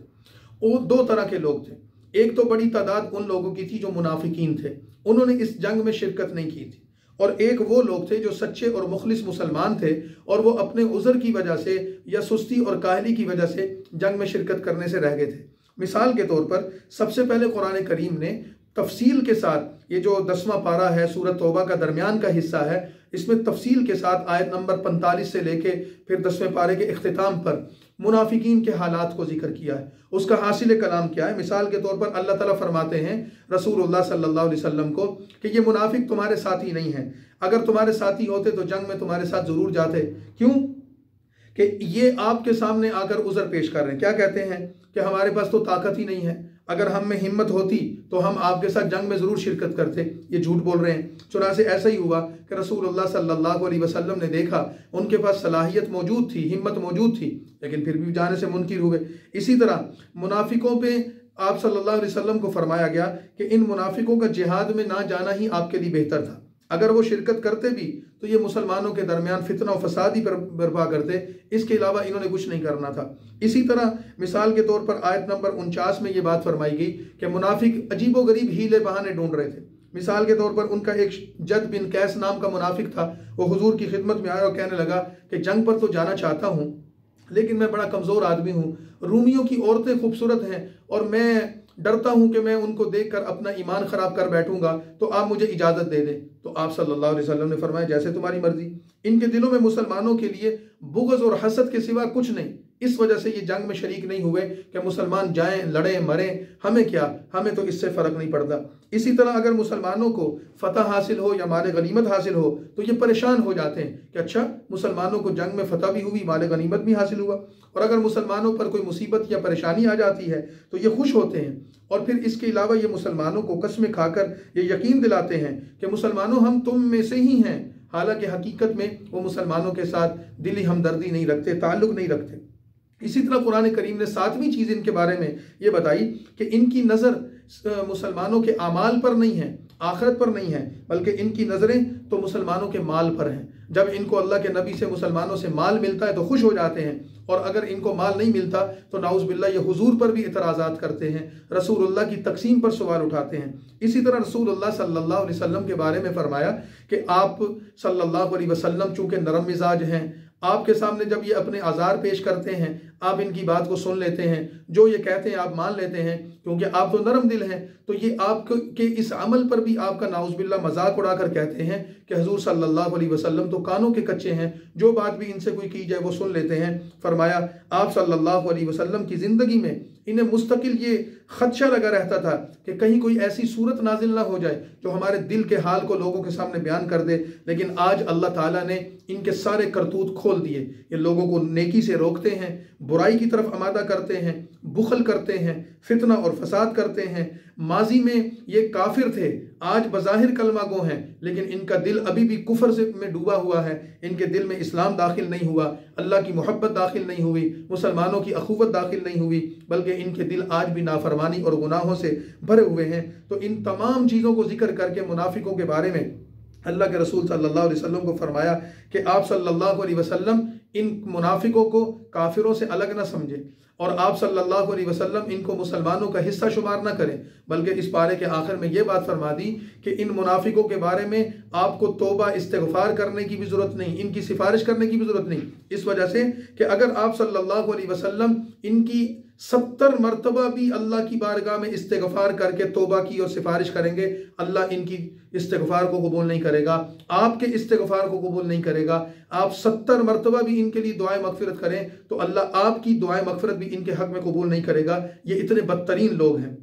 वो दो तरह के लोग थे। एक तो बड़ी तादाद उन लोगों की थी जो मुनाफिकीन थे, उन्होंने इस जंग में शिरकत नहीं की थी, और एक वो लोग थे जो सच्चे और मुखलिस मुसलमान थे और वो अपने उज़र की वजह से या सुस्ती और काहली की वजह से जंग में शिरकत करने से रह गए थे। मिसाल के तौर पर सबसे पहले कुरान करीम ने तफसील के साथ, ये जो 10वां पारा है सूरत तौबा का दरमियान का हिस्सा है, इसमें तफसील के साथ आयत नंबर 45 से लेके फिर 10वें पारे के इख्तिताम पर मुनाफिकीन के हालात को जिक्र किया है। उसका हासिल कलाम क्या है? मिसाल के तौर पर अल्लाह ताला फरमाते हैं रसूलुल्लाह सल्लल्लाहु अलैहि वसल्लम को कि ये मुनाफिक तुम्हारे साथी नहीं हैं, अगर तुम्हारे साथी होते तो जंग में तुम्हारे साथ ज़रूर जाते। क्यों? कि ये आपके सामने आकर उज़र पेश कर रहे हैं। क्या कहते हैं कि हमारे पास तो ताकत ही नहीं है, अगर हम में हिम्मत होती तो हम आपके साथ जंग में ज़रूर शिरकत करते। ये झूठ बोल रहे हैं। चुनांचे ऐसा ही हुआ कि रसूलुल्लाह सल्लल्लाहु अलैहि वसल्लम ने देखा उनके पास सलाहियत मौजूद थी, हिम्मत मौजूद थी, लेकिन फिर भी जाने से मुनकिर हुए। इसी तरह मुनाफिकों पे आप सल्लल्लाहु अलैहि वसल्लम को फरमाया गया कि इन मुनाफिकों का जिहाद में ना जाना ही आपके लिए बेहतर था। अगर वो शिरकत करते भी तो ये मुसलमानों के दरमियान फितना और फसाद ही बर्पा करते, इसके अलावा इन्होंने कुछ नहीं करना था। इसी तरह मिसाल के तौर पर आयत नंबर 49 में ये बात फरमाई गई कि मुनाफिक अजीबो गरीब हीले बहाने ढूंढ रहे थे। मिसाल के तौर पर उनका एक जद बिन कैस नाम का मुनाफिक था, वो हुजूर की खिदमत में आया और कहने लगा कि जंग पर तो जाना चाहता हूँ लेकिन मैं बड़ा कमज़ोर आदमी हूँ, रूमियों की औरतें खूबसूरत हैं और मैं डरता हूं कि मैं उनको देखकर अपना ईमान खराब कर बैठूंगा, तो आप मुझे इजाजत दे दें। तो आप सल्लल्लाहु अलैहि वसल्लम ने फरमाया जैसे तुम्हारी मर्जी। इनके दिलों में मुसलमानों के लिए बुग़्ज़ और हसद के सिवा कुछ नहीं, इस वजह से ये जंग में शरीक नहीं हुए कि मुसलमान जाएं, लड़ें, मरें, हमें क्या, हमें तो इससे फ़र्क नहीं पड़ता। इसी तरह अगर मुसलमानों को फतह हासिल हो या माल गनीमत हासिल हो तो ये परेशान हो जाते हैं कि अच्छा मुसलमानों को जंग में फतह भी हुई, माल गनीमत भी हासिल हुआ। और अगर मुसलमानों पर कोई मुसीबत या परेशानी आ जाती है तो ये खुश होते हैं। और फिर इसके अलावा ये मुसलमानों को कसमें खाकर ये यकीन दिलाते हैं कि मुसलमानों हम तुम में से ही हैं, हालांकि हकीकत में वो मुसलमानों के साथ दिली हमदर्दी नहीं रखते, ताल्लुक़ नहीं रखते। इसी तरह कुरान करीम ने 7वीं चीज़ इनके बारे में ये बताई कि इनकी नज़र मुसलमानों के आमाल पर नहीं है, आखिरत पर नहीं है, बल्कि इनकी नज़रें तो मुसलमानों के माल पर हैं। जब इनको अल्लाह के नबी से, मुसलमानों से माल मिलता है तो खुश हो जाते हैं, और अगर इनको माल नहीं मिलता तो नाउज़ बिल्लाह ये हुजूर पर भी इतराज़ात करते हैं, रसूलुल्लाह की तकसीम पर सवाल उठाते हैं। इसी तरह रसूलुल्लाह सल्लल्लाहु अलैहि वसल्लम के बारे में फरमाया कि आप सल्लल्लाहु अलैहि वसल्लम चूँकि नरम मिजाज हैं, आपके सामने जब ये अपने आज़ार पेश करते हैं आप इनकी बात को सुन लेते हैं, जो ये कहते हैं आप मान लेते हैं, क्योंकि आप तो नरम दिल हैं। तो ये आपके इस अमल पर भी आपका नाउज़ बिल्लाह मजाक उड़ाकर कहते हैं कि हुजूर सल्लल्लाहु अलैहि वसल्लम तो कानों के कच्चे हैं, जो बात भी इनसे कोई की जाए वो सुन लेते हैं। फरमाया आप सल्लल्लाहु अलैहि वसल्लम की ज़िंदगी में इन्हें मुस्तकिल ये खदशा लगा रहता था कि कहीं कोई ऐसी सूरत नाजिल ना हो जाए जो हमारे दिल के हाल को लोगों के सामने बयान कर दे। लेकिन आज अल्लाह ताला ने इनके सारे करतूत खोल दिए। ये लोगों को नेकी से रोकते हैं, बुराई की तरफ आमादा करते हैं, बुखल करते हैं, फितना और फसाद करते हैं। माजी में ये काफिर थे, आज बज़ाहिर कलमा गो हैं, लेकिन इनका दिल अभी भी कुफर से में डूबा हुआ है। इनके दिल में इस्लाम दाखिल नहीं हुआ, अल्लाह की मोहब्बत दाखिल नहीं हुई, मुसलमानों की अखुवत दाखिल नहीं हुई, बल्कि इनके दिल आज भी नाफरमानी और गुनाहों से भरे हुए हैं। तो इन तमाम चीज़ों को जिक्र करके मुनाफिकों के बारे में अल्लाह के रसूल सल्लल्लाहु अलैहि वसल्लम को फरमाया कि आप सल्लल्लाहु अलैहि वसल्लम इन मुनाफिकों को काफिरों से अलग ना समझे और आप सल्लल्लाहु अलैहि वसल्लम इनको मुसलमानों का हिस्सा शुमार ना करें, बल्कि इस पारे के आखिर में ये बात फरमा दी कि इन मुनाफिकों के बारे में आपको तौबा इस्तिग़फ़ार करने की भी ज़रूरत नहीं, इनकी सिफारिश करने की भी ज़रूरत नहीं, इस वजह से कि अगर आप सल्लल्लाहु अलैहि वसल्लम इनकी 70 मरतबा भी अल्लाह की बारगाह में इस्तिग़फ़ार करके तौबा की और सिफारिश करेंगे, अल्लाह इनकी इस्तिग़फ़ार को कबूल नहीं करेगा, आपके इस्तिग़फ़ार को कबूल नहीं करेगा। आप 70 मरतबा भी इनके लिए दुआए मग़फ़िरत करें तो अल्लाह आपकी दुआए मग़फ़िरत भी इनके हक़ में कबूल नहीं करेगा। ये इतने बदतरीन लोग हैं।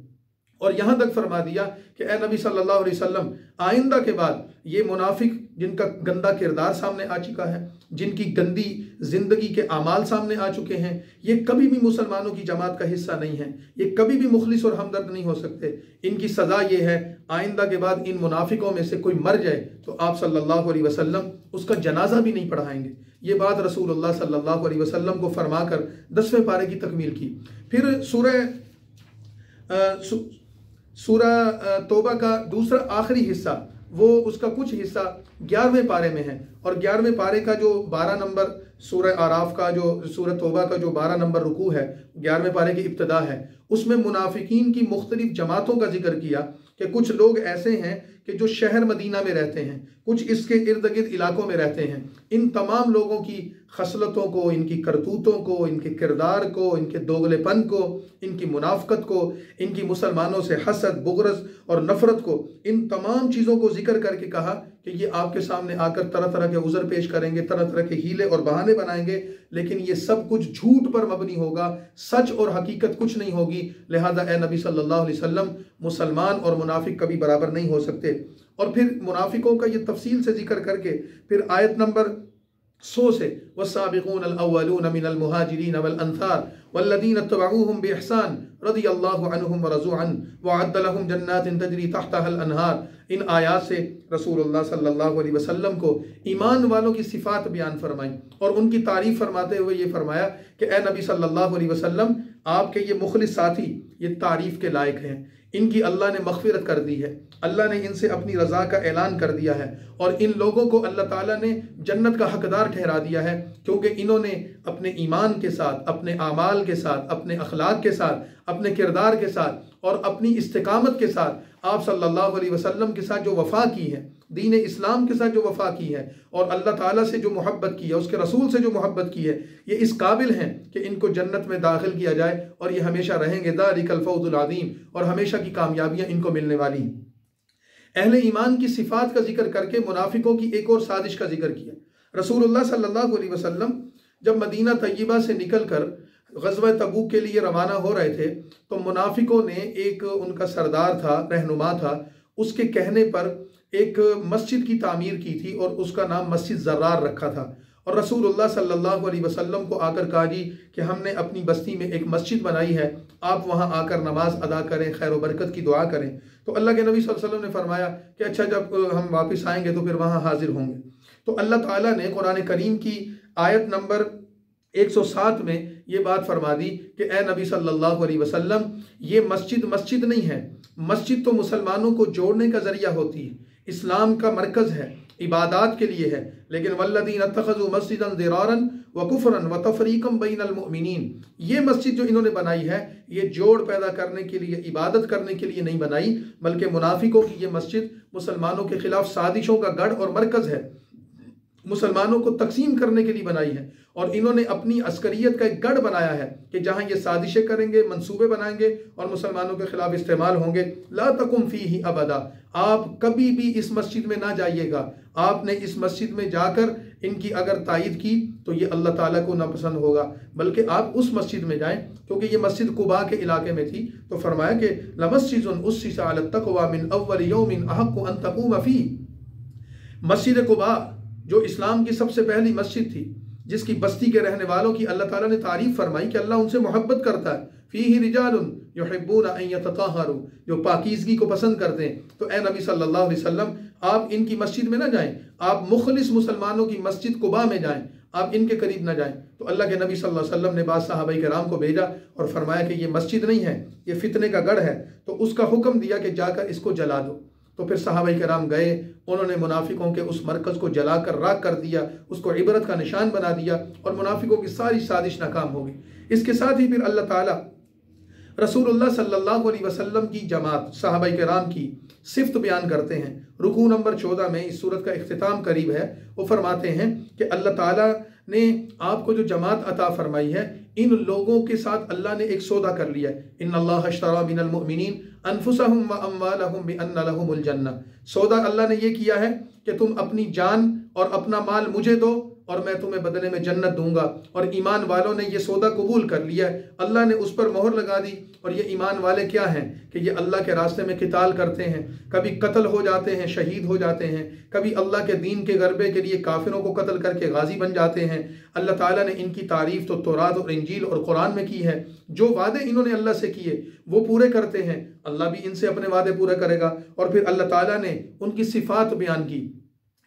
और यहाँ तक फरमा दिया कि ए नबी सल्लल्लाहु अलैहि वसल्लम, आइंदा के बाद ये मुनाफिक जिनका गंदा किरदार सामने आ चुका है, जिनकी गंदी ज़िंदगी के आमाल सामने आ चुके हैं, ये कभी भी मुसलमानों की जमात का हिस्सा नहीं है, ये कभी भी मुखलिस और हमदर्द नहीं हो सकते। इनकी सज़ा ये है, आइंदा के बाद इन मुनाफिकों में से कोई मर जाए तो आप सल्लल्लाहु अलैहि वसल्लम उसका जनाजा भी नहीं पढ़ाएंगे। ये बात रसूलुल्लाह सल्लल्लाहु अलैहि वसल्लम को फरमाकर 10वें पारे की तकमील की। फिर सूरह तौबा का दूसरा आखिरी हिस्सा, वो उसका कुछ हिस्सा 11वें पारे में है और 11वें पारे का जो 12 नंबर सूरह आराफ का जो सूरह तौबा का जो 12 नंबर रुकू है, 11वें पारे की इब्तिदा है, उसमें मुनाफिकीन की मुख्तलिफ जमातों का जिक्र किया कि कुछ लोग ऐसे हैं कि जो शहर मदीना में रहते हैं, कुछ इसके इर्द गिर्द इलाकों में रहते हैं। इन तमाम लोगों की खसलतों को, इनकी करतूतों को, इनके किरदार को, इनके दोगलेपन को, इनकी मुनाफकत को, इनकी मुसलमानों से हसद, बुग़्ज़ और नफ़रत को, इन तमाम चीज़ों को जिक्र करके कहा कि ये आपके सामने आकर तरह तरह के उज़र पेश करेंगे, तरह तरह के हीले और बहाने बनाएंगे, लेकिन ये सब कुछ झूठ पर मबनी होगा, सच और हकीकत कुछ नहीं होगी। लिहाजा ए नबी सल्लल्लाहु अलैहि वसल्लम, मुसलमान और मुनाफिक कभी बराबर नहीं हो सकते। और फिर मुनाफिकों का ये तफसील से जिक्र करके फिर आयत नंबर 100 से वस्साबिक़ूनल अव्वलून मिनल मुहाजिरीन वल अंसार वल्लज़ीना तबअूहुम बिइहसान रज़ियल्लाहु अन्हुम व रज़ू अन्हु व अ'द्द लहुम जन्नातिन तजरी तहतहल अनहार। इन आयात से रसूलुल्लाह सल्लल्लाहु अलैहि वसल्लम को ईमान वालों की सिफ़ात बयान फरमाई और उनकी तारीफ़ फरमाते हुए ये फरमाया कि ए नबी सल्लल्लाहु अलैहि वसल्लम, आपके ये मुखलिस साथी ये तारीफ़ के लायक हैं, इनकी अल्लाह ने मग़फ़िरत कर दी है, अल्लाह ने इनसे अपनी रज़ा का ऐलान कर दिया है और इन लोगों को अल्लाह ताला ने जन्नत का हकदार ठहरा दिया है, क्योंकि इन्होंने अपने ईमान के साथ, अपने आमाल के साथ, अपने अखलाक के साथ, अपने किरदार के साथ और अपनी इस्तिकामत के साथ आप सल्लल्लाहु अलैहि वसल्लम के साथ जो वफ़ा की है, दीन इस्लाम के साथ जो वफ़ा की है और अल्लाह ताला से जो मोहब्बत की है, उसके रसूल से जो मोहब्बत की है, ये इस काबिल हैं कि इनको जन्नत में दाखिल किया जाए और ये हमेशा रहेंगे। ज़ालिकल फ़ौज़ुल अज़ीम, और हमेशा की कामयाबियाँ इनको मिलने वाली। अहले ईमान की सिफ़ात का जिक्र करके मुनाफिकों की एक और साजिश का जिक्र किया। रसूलुल्लाह सल्लल्लाहु अलैहि वसल्लम जब मदीना तय्यबा से निकल कर ग़ज़वा तबूक के लिए रवाना हो रहे थे तो मुनाफिकों ने, एक उनका सरदार था, रहनुमा था, उसके कहने पर एक मस्जिद की तामीर की थी और उसका नाम मस्जिद ज़र्रार रखा था। और रसूलुल्लाह सल्लल्लाहु अलैहि वसल्लम को आकर कहा जी कि हमने अपनी बस्ती में एक मस्जिद बनाई है, आप वहाँ आकर नमाज अदा करें, खैर व बरकत की दुआ करें। तो अल्लाह के नबी सल्लल्लाहु अलैहि वसल्लम ने फरमाया कि अच्छा, जब हम वापस आएंगे तो फिर वहाँ हाजिर होंगे। तो अल्लाह ताला ने कुरान करीम की आयत नंबर 107 में ये बात फरमा दी कि ए नबी सल्लल्लाहु अलैहि वसल्लम, ये मस्जिद नहीं है, मस्जिद तो मुसलमानों को जोड़ने का ज़रिया होती है, इस्लाम का मरकज़ है, इबादत के लिए है, लेकिन वल्लज़ीना इत्तख़ज़ू मस्जिदन ज़िरारन व कुफ़रन व तफ़रीक़न बैनल मुअमिनीन, ये मस्जिद जो इन्होंने बनाई है ये जोड़ पैदा करने के लिए, इबादत करने के लिए नहीं बनाई, बल्कि मुनाफिकों की ये मस्जिद मुसलमानों के खिलाफ साजिशों का गढ़ और मरकज़ है, मुसलमानों को तकसीम करने के लिए बनाई है और इन्होंने अपनी अस्करियत का एक गढ़ बनाया है कि जहाँ ये साजिशें करेंगे, मंसूबे बनाएंगे और मुसलमानों के खिलाफ इस्तेमाल होंगे। ला तकुम फीही अबदा, आप कभी भी इस मस्जिद में ना जाइएगा। आपने इस मस्जिद में जाकर इनकी अगर तायद की तो ये अल्लाह ताला को नापसंद होगा, बल्कि आप उस मस्जिद में जाएं, क्योंकि ये मस्जिद कुबा के इलाके में थी। तो फरमाया कि लमस्जिदुन उस्सिसा अला तक़वा मिन अव्वल यौमिन अहक्कु अन तक़ूम फ़ीह, मस्जिद कुबा जो इस्लाम की सबसे पहली मस्जिद थी, जिसकी बस्ती के रहने वालों की अल्लाह ताला ने तारीफ फरमाई कि अल्लाह उनसे मोहब्बत करता है। फ़ीही रिजालुन युहिब्बूना अन यतताहरू, जो पाकीज़गी को पसंद करते हैं। तो ए नबी सल्लल्लाहु अलैहि वसल्लम, आप इनकी मस्जिद में ना जाएं, आप मुखलिस मुसलमानों की मस्जिद कुबा में जाएं, आप इनके करीब ना जाएं। तो अल्लाह के नबी सल्लल्लाहु अलैहि वसल्लम ने बाद सहाबाए किराम को भेजा और फरमाया कि ये मस्जिद नहीं है, ये फितने का गढ़ है, तो उसका हुक्म दिया कि जाकर इसको जला दो। तो फिर सहाबा किराम गए, उन्होंने मुनाफिकों के उस मरकज़ को जलाकर राख कर दिया, उसको इबरत का निशान बना दिया और मुनाफिकों की सारी साजिश नाकाम हो गई। इसके साथ ही फिर अल्लाह ताला रसूलुल्लाह सल्लल्लाहु अलैहि वसल्लम की जमात सहाबा किराम की सिफ्त बयान करते हैं। रुकू नंबर 14 में इस सूरत का इख्तिताम करीब है। वो फरमाते हैं कि अल्लाह ताला ने आपको जो जमात अता फरमाई है, इन लोगों के साथ अल्लाह ने एक सौदा कर लिया है। इन्नल्लाह अश्तरा मिनल मुमिनीन अनफुसहुम व अम्वालहुम बिअन्न लहुमुल जन्नह। सौदा अल्लाह ने ये किया है कि तुम अपनी जान और अपना माल मुझे दो और मैं तुम्हें बदले में जन्नत दूंगा। और ईमान वालों ने ये सौदा कबूल कर लिया है, अल्लाह ने उस पर मोहर लगा दी। और ये ईमान वाले क्या हैं कि ये अल्लाह के रास्ते में किताल करते हैं, कभी कत्ल हो जाते हैं, शहीद हो जाते हैं, कभी अल्लाह के दीन के गरबे के लिए काफिरों को कत्ल करके गाजी बन जाते हैं। अल्लाह ताला ने इनकी तारीफ तो तौरात और इंजील और कुरान में की है। जो वादे इन्होंने अल्लाह से किए वो पूरे करते हैं, अल्लाह भी इनसे अपने वादे पूरे करेगा। और फिर अल्लाह ताला ने उनकी सिफात बयान की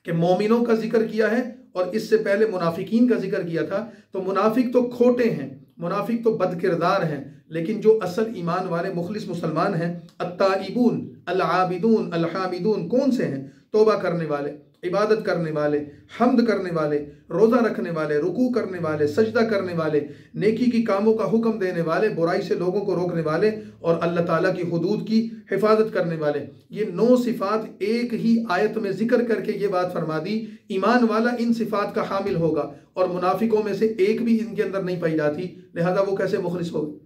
कि मोमिनों का जिक्र किया है और इससे पहले मुनाफिकीन का जिक्र किया था। तो मुनाफिक तो खोटे हैं, मुनाफिक तो बदकिरदार हैं, लेकिन जो असल ईमान वाले मुखलिस मुसलमान हैं, अत्ताइबून अल आबिदून अल हामिदून, कौन से हैं? तौबा करने वाले, इबादत करने वाले, हम्द करने वाले, रोज़ा रखने वाले, रुकू करने वाले, सजदा करने वाले, नेकी की कामों का हुक्म देने वाले, बुराई से लोगों को रोकने वाले और अल्लाह ताला की हुदूद की हिफाजत करने वाले। ये 9 सिफात एक ही आयत में जिक्र करके ये बात फरमा दी, ईमान वाला इन सिफात का हामिल होगा और मुनाफिकों में से एक भी इनके अंदर नहीं पाई जाती, लिहाजा वो कैसे मुखलिस होगी।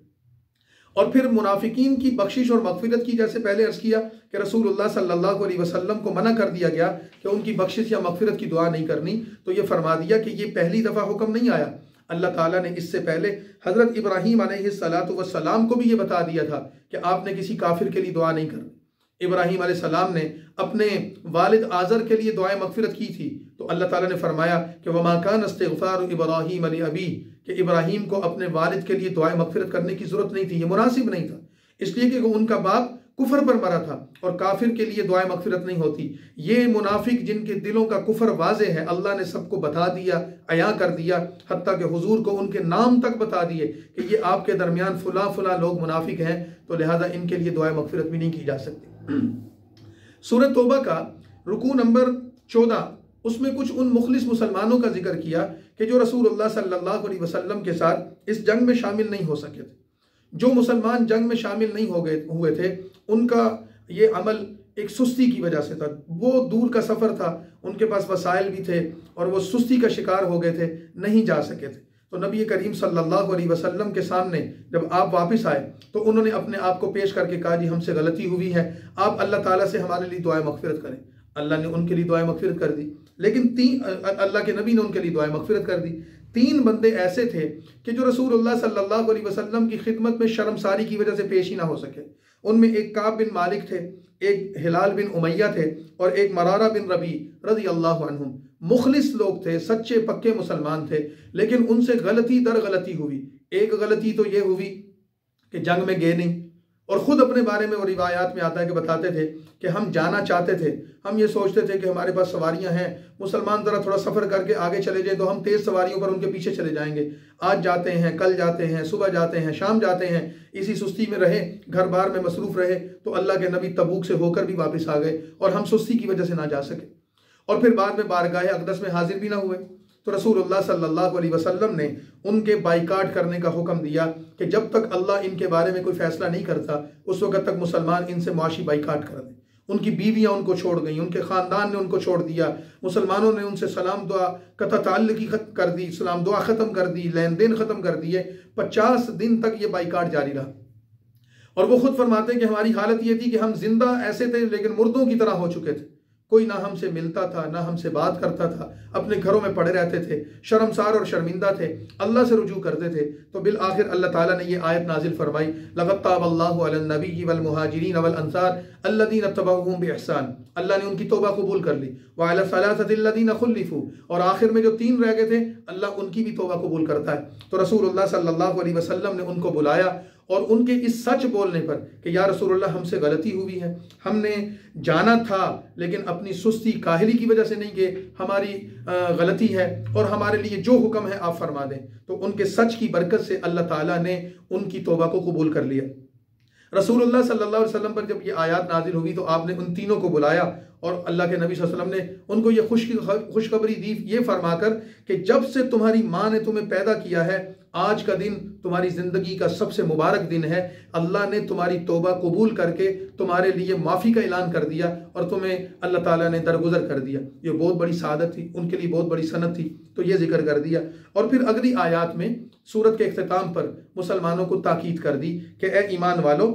और फिर मुनाफिकीन की बख्शिश और मगफिरत की, जैसे पहले अर्ज किया कि रसूलुल्लाह सल्लल्लाहु अलैहि वसल्लम को मना कर दिया गया कि उनकी बख्शिश या मगफिरत की दुआ नहीं करनी, तो ये फरमा दिया कि ये पहली दफ़ा हुक्म नहीं आया। अल्लाह ताला ने इससे पहले हज़रत इब्राहीम अलैहिस्सलातु वस्सलाम को भी ये बता दिया था कि आपने किसी काफिर के लिए दुआ नहीं करनी। इब्राहीम अलैहिस्सलाम ने अपने वालिद आज़र के लिए दुआए मगफिरत की थी, तो अल्लाह ताला ने फरमाया कि वमा कान इस्तिग़फ़ारु इब्राहीम लि अबी, कि इब्राहीम को अपने वालिद के लिए दुआए मगफिरत करने की ज़रूरत नहीं थी, ये मुनासिब नहीं था, इसलिए कि उनका बाप कुफर पर मरा था और काफिर के लिए दुआए मगफिरत नहीं होती। ये मुनाफिक जिनके दिलों का कुफर वाज़े है, अल्लाह ने सबको बता दिया, अया कर दिया, हत्ता कि हुजूर को उनके नाम तक बता दिए कि ये आपके दरमियान फुला फुला लोग मुनाफिक हैं, तो लिहाजा इनके लिए दुआए मगफिरत भी नहीं की जा सकती। सूरत तौबा का रुकू नंबर 14, उसमें कुछ उन मुखलिस मुसलमानों का जिक्र किया कि जो रसूलुल्लाह सल्लल्लाहु अलैहि वसल्लम के साथ इस जंग में शामिल नहीं हो सके थे। जो मुसलमान जंग में शामिल नहीं हुए थे, उनका ये अमल एक सुस्ती की वजह से था। वो दूर का सफ़र था, उनके पास वसाइल भी थे और वो सुस्ती का शिकार हो गए थे, नहीं जा सके थे। तो नबी करीम सल्लल्लाहु अलैहि वसल्लम के सामने जब आप वापस आए तो उन्होंने अपने आप को पेश करके कहा, जी हमसे गलती हुई है, आप अल्लाह ताला से हमारे लिए दुआए मगफिरत करें। अल्लाह ने उनके लिए दुआए मगफिरत कर दी, लेकिन अल्लाह के नबी ने उनके लिए दुआए मगफिरत कर दी। 3 बंदे ऐसे थे कि जो रसूलुल्लाह सल्लल्लाहु अलैहि वसल्लम की खिदमत में शर्मसारी की वजह से पेश ही ना हो सके। उनमें एक काब बिन मालिक थे, एक हिलाल बिन उमैया थे और एक मरारा बिन रबी रज़ी अल्लाहु अन्हुम। मुखलिस लोग थे, सच्चे पक्के मुसलमान थे, लेकिन उनसे गलती दर गलती हुई। एक गलती तो ये हुई कि जंग में गए नहीं और ख़ुद अपने बारे में वो रिवायात में आता है कि बताते थे कि हम जाना चाहते थे, हम ये सोचते थे कि हमारे पास सवारियां हैं, मुसलमान ज़रा थोड़ा सफ़र करके आगे चले जाए तो हम तेज़ सवारियों पर उनके पीछे चले जाएंगे। आज जाते हैं, कल जाते हैं, सुबह जाते हैं, शाम जाते हैं, इसी सुस्ती में रहे, घर बार में मसरूफ़ रहे। तो अल्लाह के नबी तबूक से होकर भी वापस आ गए और हम सुस्ती की वजह से ना जा सके और फिर बाद में बारगाह अक़दस में हाजिर भी ना हुए। तो रसूलुल्लाह सल्लल्लाहु अलैहि वसल्लम ने उनके बाइकाट करने का हुक्म दिया कि जब तक अल्लाह इनके बारे में कोई फैसला नहीं करता उस वक़्त तक मुसलमान इनसे मुआशी बाइकाट कर दें। उनकी बीवियाँ उनको छोड़ गई, उनके ख़ानदान ने उनको छोड़ दिया, मुसलमानों ने उनसे सलाम दुआ कता ताल्लुकी कर दी, सलाम दुआ ख़त्म कर दी, लेन देन ख़त्म कर दिए। 50 दिन तक ये बाइकाट जारी रहा और वो खुद फरमाते हैं कि हमारी हालत ये थी कि हम जिंदा ऐसे थे लेकिन मुर्दों की तरह हो चुके थे। कोई ना हमसे मिलता था, ना हमसे बात करता था, अपने घरों में पड़े रहते थे, शर्मसार और शर्मिंदा थे, अल्लाह से रुजू करते थे। तो बिल आखिर अल्लाह ताला ने ये आयत नाजिल फरमाई, लक़द ताबल्लाहु अलन नबी वल मुहाजिरीन वल अंसार अल्लज़ीना तबअूहुम बिइहसान। अल्लाह ने उनकी तौबा कबूल कर ली। व अला सलासतिल लज़ीना खुल्लिफू, और आखिर में जो 3 रह गए थे अल्लाह उनकी भी तौबा कबूल करता है। तो रसूलुल्लाह सल्लल्लाहु अलैहि वसल्लम ने उनको बुलाया और उनके इस सच बोलने पर कि या रसूलुल्लाह हमसे गलती हुई है, हमने जाना था लेकिन अपनी सुस्ती काहिली की वजह से नहीं गए, हमारी गलती है और हमारे लिए जो हुक्म है आप फरमा दें। तो उनके सच की बरकत से अल्लाह ताला ने उनकी तौबा को कबूल कर लिया। रसूलुल्लाह सल्लल्लाहु अलैहि वसल्लम पर जब ये आयत नाजिल हुई तो आपने उन तीनों को बुलाया और अल्लाह के नबी सल्लल्लाहु अलैहि वसल्लम ने उनको ये खुशखबरी दी, ये फरमाकर कि जब से तुम्हारी माँ ने तुम्हें पैदा किया है आज का दिन तुम्हारी ज़िंदगी का सबसे मुबारक दिन है। अल्लाह ने तुम्हारी तौबा कबूल करके तुम्हारे लिए माफ़ी का ऐलान कर दिया और तुम्हें अल्लाह ताला ने दरगुजर कर दिया। ये बहुत बड़ी सादत थी, उनके लिए बहुत बड़ी सनत थी, तो ये जिक्र कर दिया। और फिर अगली आयात में सूरत के इख्तिताम पर मुसलमानों को ताकीद कर दी कि ए ईमान वालों,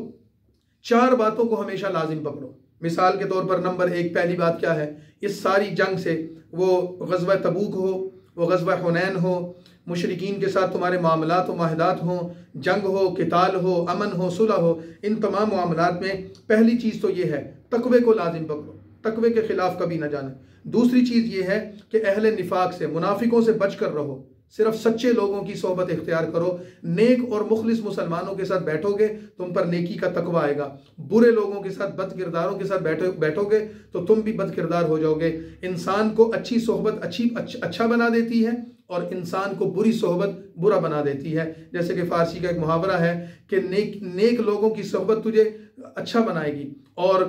4 बातों को हमेशा लाजिम पकड़ो। मिसाल के तौर पर नंबर 1 पहली बात क्या है, इस सारी जंग से, वो ग़ज़वा तबूक हो, वो ग़ज़वा हुनैन हो, मुशरिकीन के साथ तुम्हारे मामलात व माहदात हों, जंग हो, किताल हो, अमन हो, सुलह हो, इन तमाम मामलात में पहली चीज़ तो ये है तक़वे को लाजिम पकड़ो, तक़वे के ख़िलाफ़ कभी ना जाना। दूसरी चीज़ ये है कि अहले निफाक से, मुनाफिकों से बच कर रहो, सिर्फ सच्चे लोगों की सोहबत इख्तियार करो। नेक और मुखलिस मुसलमानों के साथ बैठोगे तुम पर नेकी का तकवा आएगा। बुरे लोगों के साथ, बद किरदारों के साथ बैठोगे तो तुम भी बद किरदार हो जाओगे। इंसान को अच्छी सोहबत अच्छा बना देती है और इंसान को बुरी सोहबत बुरा बना देती है। जैसे कि फारसी का एक मुहावरा है कि नेक लोगों की सोहबत तुझे अच्छा बनाएगी और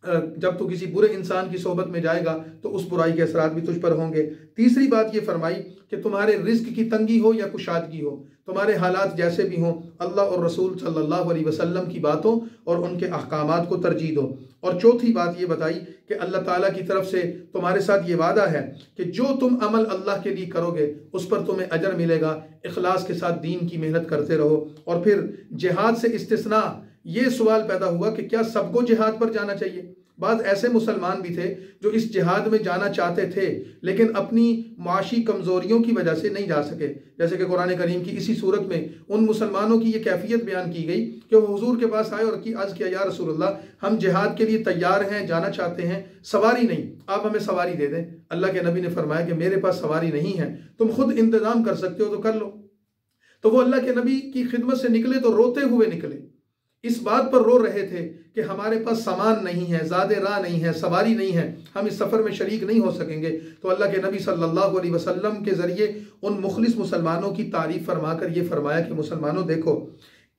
जब तू किसी बुरे इंसान की सोहबत में जाएगा तो उस बुराई के असरात भी तुझ पर होंगे। तीसरी बात ये फरमाई कि तुम्हारे रिज्क की तंगी हो या कुशादगी हो, तुम्हारे हालात जैसे भी हों, अल्लाह और रसूल सल्लल्लाहु अलैहि वसल्लम की बातों और उनके अहकामात को तरजीह दो। और चौथी बात ये बताई कि अल्लाह ताला की तरफ से तुम्हारे साथ ये वादा है कि जो तुम अमल अल्लाह के लिए करोगे उस पर तुम्हें अजर मिलेगा। इखलास के साथ दीन की मेहनत करते रहो। और फिर जिहाद से इस्तिस्ना, ये सवाल पैदा हुआ कि क्या सबको जिहाद पर जाना चाहिए। बाद ऐसे मुसलमान भी थे जो इस जिहाद में जाना चाहते थे लेकिन अपनी माशी कमज़ोरियों की वजह से नहीं जा सके। जैसे कि कुरान करीम की इसी सूरत में उन मुसलमानों की ये कैफियत बयान की गई कि वो हुजूर के पास आए और अर्ज़ किया, या रसूलल्लाह, हम जिहाद के लिए तैयार हैं, जाना चाहते हैं, सवारी नहीं, आप हमें सवारी दे दें। अल्लाह के नबी ने फरमाया कि मेरे पास सवारी नहीं है, तुम खुद इंतज़ाम कर सकते हो तो कर लो। तो वो अल्लाह के नबी की खिदमत से निकले तो रोते हुए निकले। इस बात पर रो रहे थे कि हमारे पास सामान नहीं है, ज़ादे राह नहीं है, सवारी नहीं है, हम इस सफ़र में शरीक नहीं हो सकेंगे। तो अल्लाह के नबी सल्लल्लाहु अलैहि वसल्लम के ज़रिए उन मुखलिस मुसलमानों की तारीफ़ फरमाकर ये फरमाया कि मुसलमानों देखो,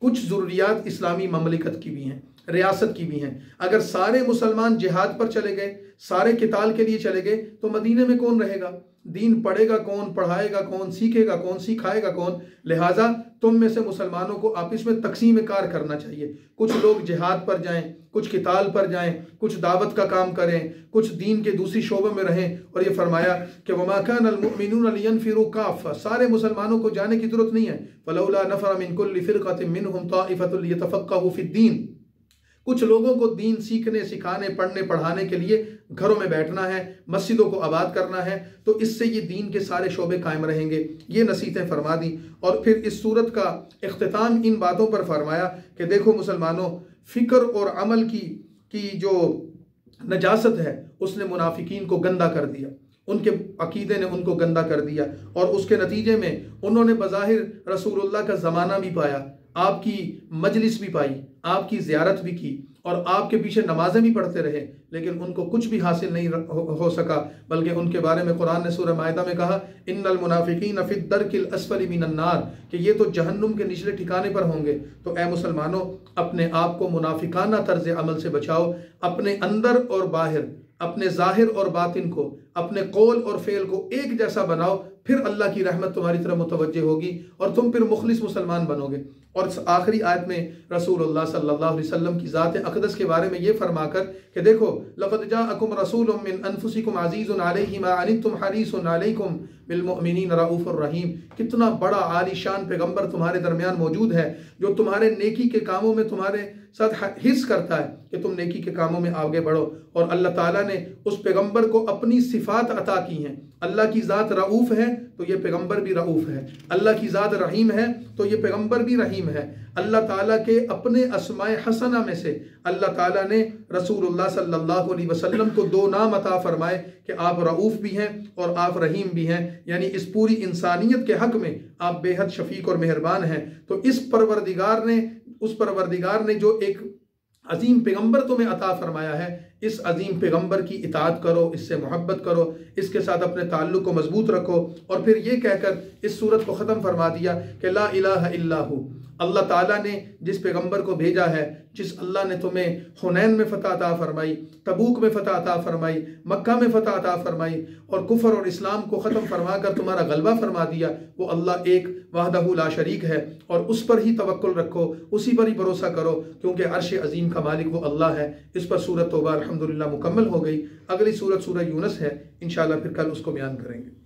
कुछ ज़रूरियात इस्लामी ममलिकत की भी हैं, रियासत की भी हैं। अगर सारे मुसलमान जिहाद पर चले गए, सारे किताल के लिए चले गए तो मदीने में कौन रहेगा? दीन पढ़ेगा कौन, पढ़ाएगा कौन, सीखेगा कौन, सिखाएगा कौन? लिहाजा तुम में से मुसलमानों को आपस में तकसीम कार करना चाहिए। कुछ लोग जिहाद पर जाएं, कुछ किताल पर जाएं, कुछ दावत का काम करें, कुछ दीन के दूसरी शोबों में रहें। और ये फरमाया कि वमा कानल मुमिनूना लियनफिरू काफ़ा, सारे मुसलमानों को जाने की जरूरत नहीं है। फलौला नफर मिन कुल्लि फिरक़तिन मिनहुम ताइफ़तुन लियतफ़क़्क़हू फ़िद्दीन, कुछ लोगों को दीन सीखने, सिखाने, पढ़ने, पढ़ाने के लिए घरों में बैठना है, मस्जिदों को आबाद करना है, तो इससे ये दीन के सारे शोबे कायम रहेंगे। ये नसीहतें फरमा दी। और फिर इस सूरत का इख्तिताम इन बातों पर फरमाया कि देखो मुसलमानों, फ़िक्र और अमल की जो नजासत है उसने मुनाफिकीन को गंदा कर दिया, उनके अकीदे ने उनको गंदा कर दिया और उसके नतीजे में उन्होंने बज़ाहिर रसूलुल्लाह का ज़माना भी पाया, आपकी मजलिस भी पाई, आपकी ज़ियारत भी की और आपके पीछे नमाजें भी पढ़ते रहे, लेकिन उनको कुछ भी हासिल नहीं हो सका। बल्कि उनके बारे में कुरान ने सूरह माइदा में कहा, इन्नल मुनाफिकीन फी दर्किल अस्फली मिनन नार, कि ये तो जहन्नुम के निचले ठिकाने पर होंगे। तो ए मुसलमानों, अपने आप को मुनाफिकाना तर्ज अमल से बचाओ, अपने अंदर और बाहर, अपने जाहिर और बातिन को, अपने कौल और फेल को एक जैसा बनाओ, फिर अल्लाह की रहमत तुम्हारी तरफ मुतवज्जे होगी और तुम फिर मुखलिस मुसलमान बनोगे। और आखिरी आयत में रसूलुल्लाह सल्लल्लाहु अलैहि वसल्लम की ज़ात अक़दस के बारे में ये फरमाकर कि देखो, लक़द जाअकुम रसूलुम मिन अनफुसिकुम अज़ीज़ुन अलैहि मा अनित्तुम हरीसुन अलैकुम बिल मुमिनीन रऊफ़ुर रहीम, कितना बड़ा आलीशान पैगम्बर तुम्हारे दरमियान मौजूद है जो तुम्हारे नेकी के कामों में तुम्हारे साथ हिस्स करता है कि तुम नेकी के कामों में आगे बढ़ो। और अल्लाह ताला ने उस पैगम्बर को अपनी सिफ़ात अता की हैं। अल्लाह की ज़ात रऊफ़ है तो ये पैगम्बर भी रऊफ़ है, अल्लाह की ज़ात रहीम है तो ये पैगम्बर भी रहीम है। अल्लाह ताला के अपने अस्माए हसना में से अल्लाह ताला ने रसूलुल्लाह सल्लल्लाहु अलैहि वसल्लम को 2 नाम अता फरमाए कि आप रऊफ़ भी हैं और आप रहीम भी हैं, यानी इस पूरी इंसानियत के हक़ में आप बेहद शफ़ीक और मेहरबान हैं। तो उस परवरदिगार ने जो एक अजीम पैगम्बर तुम्हें अता फरमाया है, इस अजीम पैगंबर की इताअत करो, इससे मोहब्बत करो, इसके साथ अपने ताल्लुक़ को मजबूत रखो। और फिर ये कहकर इस सूरत को ख़त्म फरमा दिया कि ला इलाहा इल्लाहु, अल्लाह ताला ने जिस पैगंबर को भेजा है, जिस अल्लाह ने तुम्हें हुनैन में फ़तह अता फरमाई, तबूक में फ़तह अता फरमाई, मक्का में फ़तह अता फरमाई और कुफ़र और इस्लाम को ख़त्म फरमा कर तुम्हारा गलबा फरमा दिया, वो अल्लाह एक वहदहू ला शरीक है। और उस पर ही तवक्कुल रखो, उसी पर ही भरोसा करो, क्योंकि अर्श अजीम का मालिक वो अल्लाह है। इस पर सूरत तौबा अल्हम्दुलिल्लाह मुकम्मल हो गई। अगली सूरत सूरह यूनुस है, इंशाअल्लाह फिर कल उसको बयान करेंगे।